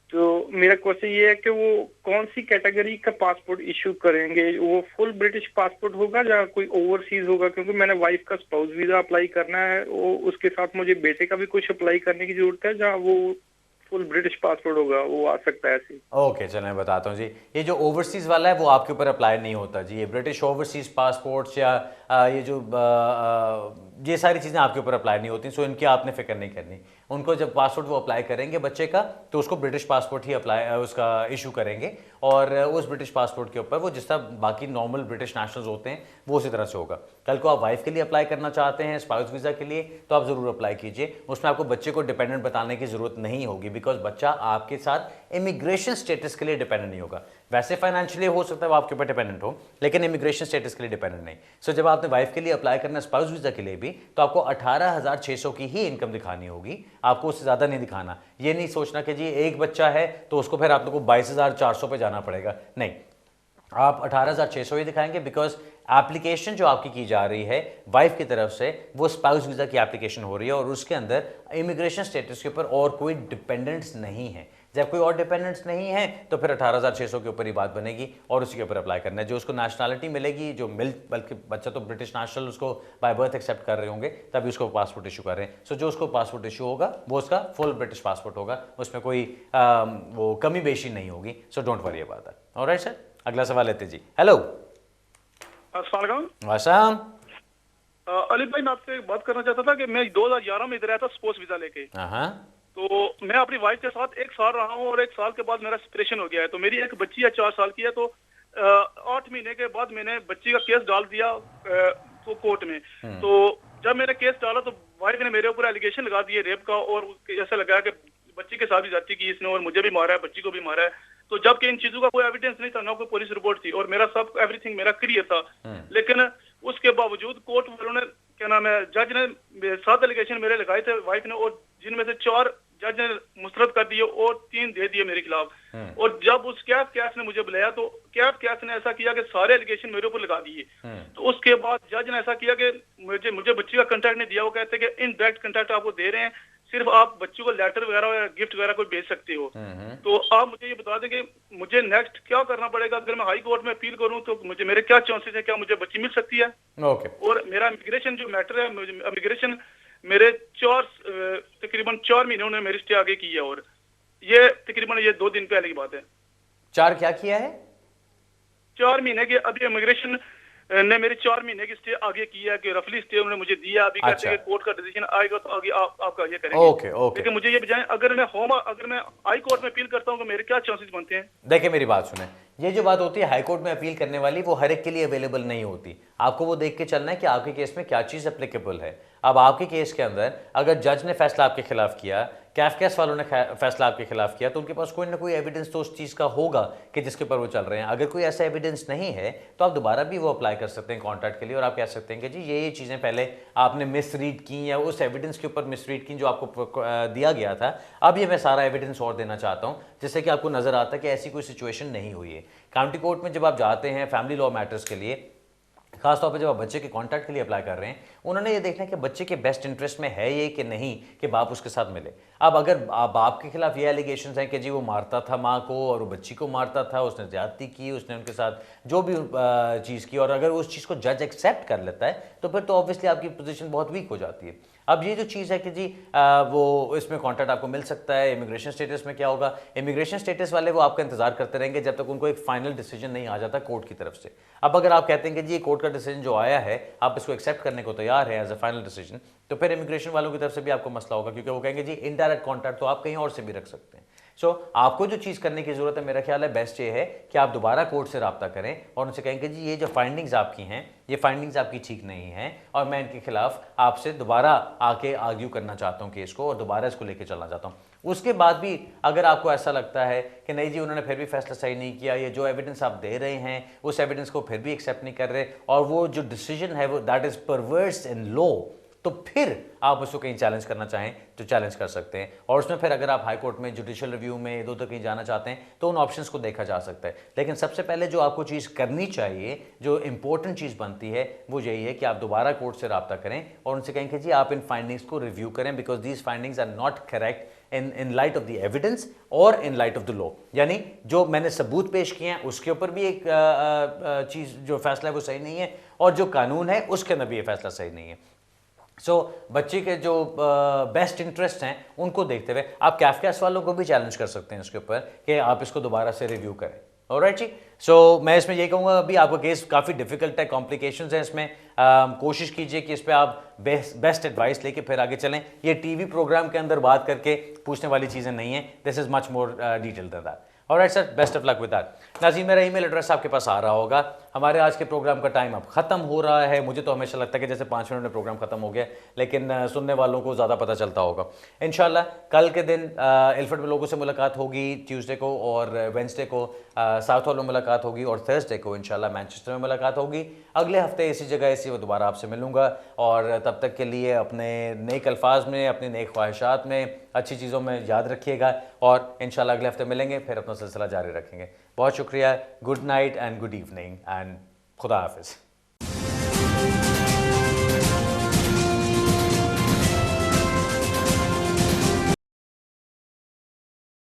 तो मेरा क्वेश्चन ये है कि वो कौन सी कैटेगरी का पासपोर्ट इशू करेंगे? वो फुल ब्रिटिश पासपोर्ट होगा या कोई ओवरसीज होगा? क्योंकि मैंने वाइफ का स्पाउस वीजा अप्लाई करना है, वो उसके साथ मुझे बेटे का भी कुछ अप्लाई करने की जरूरत है, जहाँ वो फुल ब्रिटिश पासपोर्ट होगा वो आ सकता है ऐसे। ओके, चलो मैं बताता हूँ जी। ये जो ओवरसीज़ वाला है वो आपके ऊपर अप्लाई नहीं होता जी। ये ब्रिटिश ओवरसीज़ पासपोर्ट्स या ये जो ये सारी चीज़ें आपके ऊपर अप्लाई नहीं होती, सो इनकी आपने फिक्र नहीं करनी। उनको जब पासपोर्ट वो अप्लाई करेंगे बच्चे का, तो उसको ब्रिटिश पासपोर्ट ही अप्लाई उसका इशू करेंगे और उस ब्रिटिश पासपोर्ट के ऊपर वो जिस तरह बाकी नॉर्मल ब्रिटिश नेशनल्स होते हैं वो उसी तरह से होगा। कल को आप वाइफ के लिए अप्लाई करना चाहते हैं स्पाउस वीज़ा के लिए, तो आप ज़रूर अप्लाई कीजिए। उसमें आपको बच्चे को डिपेंडेंट बताने की ज़रूरत नहीं होगी, बिकॉज बच्चा आपके साथ इमिग्रेशन स्टेटस के लिए डिपेंडेंट नहीं होगा। वैसे फाइनेंशियली हो सकता है वो आपके ऊपर डिपेंडेंट हो, लेकिन इमिग्रेशन स्टेटस के लिए डिपेंडेंट नहीं। सो जब आपने वाइफ के लिए अप्लाई करना स्पाउस वीज़ा के लिए भी, तो आपको 18,600 की ही इनकम दिखानी होगी, आपको उससे ज़्यादा नहीं दिखाना। ये नहीं सोचना कि जी एक बच्चा है तो उसको फिर आपको 22,400 पे जाना पड़ेगा, नहीं, आप 18,600 ही दिखाएंगे। बिकॉज एप्लीकेशन जो आपकी की जा रही है वाइफ की तरफ से, वो स्पाउस वीज़ा की एप्लीकेशन हो रही है और उसके अंदर इमिग्रेशन स्टेटस के ऊपर और कोई डिपेंडेंट्स नहीं है। जब कोई और डिपेंडेंट्स नहीं है तो फिर 18,600 के ऊपर ही बात बनेगी और उसी के ऊपर अप्लाई करना है। जो उसको नेशनलिटी मिलेगी, जो बल्कि बच्चा तो ब्रिटिश नेशनल उसको बाय बर्थ एक्सेप्ट कर रहे होंगे, तभी उसको पासपोर्ट इशू कर रहे हैं। सो जो उसको पासपोर्ट इशू होगा वो उसका फुल ब्रिटिश पासपोर्ट होगा, उसमें कोई वो कमी बेशी नहीं होगी। So don't worry about that. Alright sir, अगला सवाल लेते जी। हेलो वासम। अली भाई, मैं आपसे बात करना चाहता था कि मैं 2011 में इधर आया था स्पोर्ट्स वीजा लेके। तो मैं अपनी वाइफ के साथ 1 साल रहा हूँ और 1 साल के बाद मेरा सेपरेशन हो गया है। तो मेरी एक बच्ची है 4 साल की है। तो 8 महीने के बाद मैंने बच्ची का केस डाल दिया तो कोर्ट में। तो जब मैंने केस डाला तो वाइफ ने मेरे ऊपर एलिगेशन लगा दिए रेप का, और ऐसा लगा कि बच्ची के साथ भी जाती की इसने और मुझे भी मारा है, बच्ची को भी मारा है। तो जबकि इन चीजों का कोई एविडेंस नहीं था, ना कोई पुलिस रिपोर्ट थी, और मेरा सब एवरीथिंग मेरा क्लियर था। लेकिन उसके बावजूद कोर्ट वालों ने, क्या नाम है, जज ने 7 एलिगेशन मेरे लगाए थे वाइफ ने, और जिनमें से 4 जज ने मुस्तरद कर दिए और 3 दे दिए मेरे खिलाफ। और जब उस कैफ ने मुझे बुलाया तो कैफ ने ऐसा किया कि सारे एलिगेशन मेरे ऊपर लगा दिए। तो उसके बाद जज ने ऐसा किया कि मुझे बच्ची का कंटेक्ट नहीं दिया। वो कहते कि इनडायरेक्ट कंटेक्ट आपको दे रहे हैं, सिर्फ आप बच्चों को लेटर वगैरह या गिफ्ट वगैरह कोई भेज सकते हो। तो आप मुझे ये बता दें कि मुझे नेक्स्ट क्या करना पड़ेगा? अगर मैं हाई कोर्ट में अपील करूं तो मेरे क्या चांसेस है, क्या मुझे बच्ची मिल सकती है? और मेरा इमिग्रेशन जो मैटर है, इमिग्रेशन मेरे तकरीबन 4 महीने उन्होंने मेरी स्टे आगे की है, और ये तकरीबन 2 दिन पहले की बात है। 4 क्या किया है? 4 महीने के अभी इमिग्रेशन ने मेरी 4 महीने की स्टे आगे की है, कि रफली स्टे उन्होंने मुझे दिया। अभी कहते हैं कि कोर्ट का डिसीजन आएगा तो आगे आपका ये करेंगे। ओके। लेकिन मुझे ये बताएं, अगर मैं हाई कोर्ट में अपील करता हूँ तो मेरे क्या चांसेस बनते हैं? देखिए मेरी बात सुने, ये जो बात होती है हाई कोर्ट में अपील करने वाली, वो हर एक के लिए अवेलेबल नहीं होती। आपको वो देख के चलना है कि आपके केस में क्या चीज़ एप्लीकेबल है। अब आपके केस के अंदर अगर जज ने फैसला आपके खिलाफ किया, कैफ वालों ने फैसला आपके खिलाफ किया, तो उनके पास कोई ना कोई एविडेंस तो उस चीज़ का होगा कि जिसके ऊपर वो चल रहे हैं। अगर कोई ऐसा एविडेंस नहीं है तो आप दोबारा भी वो अप्लाई कर सकते हैं कॉन्ट्रैक्ट के लिए, और आप कह सकते हैं कि जी ये चीज़ें पहले आपने मिसरीड की या उस एविडेंस के ऊपर मिसरीड की जो आपको दिया गया था, अब ये मैं सारा एविडेंस और देना चाहता हूँ, जिससे कि आपको नज़र आता है कि ऐसी कोई सिचुएशन नहीं हुई है। काउंटी कोर्ट में जब आप जाते हैं फैमिली लॉ मैटर्स के लिए, खासतौर पर जब आप बच्चे के कॉन्टैक्ट के लिए अप्लाई कर रहे हैं, उन्होंने ये देखना है कि बच्चे के बेस्ट इंटरेस्ट में है ये कि नहीं कि बाप उसके साथ मिले। अब अगर बाप के खिलाफ ये एलिगेशंस हैं कि जी वो मारता था माँ को और वो बच्ची को मारता था, उसने ज्यादती की, उसने उनके साथ जो भी चीज़ की, और अगर उस चीज़ को जज एक्सेप्ट कर लेता है तो फिर तो ऑब्वियसली आपकी पोजीशन बहुत वीक हो जाती है। अब ये जो चीज़ है कि जी वो इसमें कॉन्टैक्ट आपको मिल सकता है, इमिग्रेशन स्टेटस में क्या होगा, इमिग्रेशन स्टेटस वाले वो आपका इंतजार करते रहेंगे जब तक उनको एक फाइनल डिसीजन नहीं आ जाता कोर्ट की तरफ से। अब अगर आप कहते हैं कि जी कोर्ट का डिसीजन जो आया है आप इसको एक्सेप्ट करने को तैयार है एज अ फाइनल डिसीजन, तो फिर इमिग्रेशन वालों की तरफ से भी आपको मसला होगा, क्योंकि वो कहेंगे जी इनडायरेक्ट कॉन्टैक्ट तो आप कहीं और से भी रख सकते हैं। सो आपको जो चीज़ करने की ज़रूरत है, मेरा ख्याल है बेस्ट ये है कि आप दोबारा कोर्ट से रब्ता करें और उनसे कहें कि जी ये जो फाइंडिंग्स आपकी हैं, ये फाइंडिंग्स आपकी ठीक नहीं हैं और मैं इनके खिलाफ आपसे दोबारा आके आर्ग्यू करना चाहता हूँ केस को और दोबारा इसको लेके चलना चाहता हूँ। उसके बाद भी अगर आपको ऐसा लगता है कि नहीं जी उन्होंने फिर भी फैसला सही नहीं किया, ये जो एविडेंस आप दे रहे हैं उस एविडेंस को फिर भी एक्सेप्ट नहीं कर रहे और वो जो डिसीजन है वो दैट इज़ परवर्स इन लॉ, तो फिर आप उसको कहीं चैलेंज करना चाहें तो चैलेंज कर सकते हैं। और उसमें फिर अगर आप हाई कोर्ट में जुडिशियल रिव्यू में इधर उधर कहीं जाना चाहते हैं तो उन ऑप्शंस को देखा जा सकता है। लेकिन सबसे पहले जो आपको चीज़ करनी चाहिए, जो इंपॉर्टेंट चीज़ बनती है, वो यही है कि आप दोबारा कोर्ट से रब्ता करें और उनसे कहें कि जी आप इन फाइंडिंग्स को रिव्यू करें, because these findings are not correct in light of the evidence और in light of the law. यानी जो मैंने सबूत पेश किए हैं उसके ऊपर भी एक चीज़ जो फैसला है वो सही नहीं है और जो कानून है उसके अंदर भी ये फैसला सही नहीं है। बच्चे के जो बेस्ट इंटरेस्ट हैं उनको देखते हुए आप कैफकास वालों को भी चैलेंज कर सकते हैं इसके ऊपर कि आप इसको दोबारा से रिव्यू करें। ऑलराइट जी, मैं इसमें ये कहूँगा अभी आपका केस काफ़ी डिफिकल्ट है, कॉम्प्लिकेशंस हैं इसमें, कोशिश कीजिए कि इस पर आप बेस्ट एडवाइस लेके फिर आगे चलें। ये टीवी प्रोग्राम के अंदर बात करके पूछने वाली चीज़ें नहीं हैं, this is much more detail than that. Alright sir, best of luck with that. नाज़रीन, मेरा ईमेल एड्रेस आपके पास आ रहा होगा। हमारे आज के प्रोग्राम का टाइम अब ख़त्म हो रहा है। मुझे तो हमेशा लगता है कि जैसे 5 मिनट में प्रोग्राम ख़त्म हो गया, लेकिन सुनने वालों को ज़्यादा पता चलता होगा। इंशाल्लाह कल के दिन इल्फर्ट में लोगों से मुलाकात होगी, ट्यूसडे को, और वेंसडे को साउथ हॉल में मुलाकात होगी और थर्सडे को इंशाल्लाह मैनचेस्टर में मुलाकात होगी। अगले हफ्ते इसी जगह इसी वो दोबारा आपसे मिलूँगा और तब तक के लिए अपने नेक अल्फाज में, अपनी नेक ख्वाहिशात में, अच्छी चीज़ों में याद रखिएगा और इंशाल्लाह अगले हफ्ते मिलेंगे, फिर अपना सिलसिला जारी रखेंगे। बहुत शुक्रिया, good night and good evening and खुदा हाफिज़।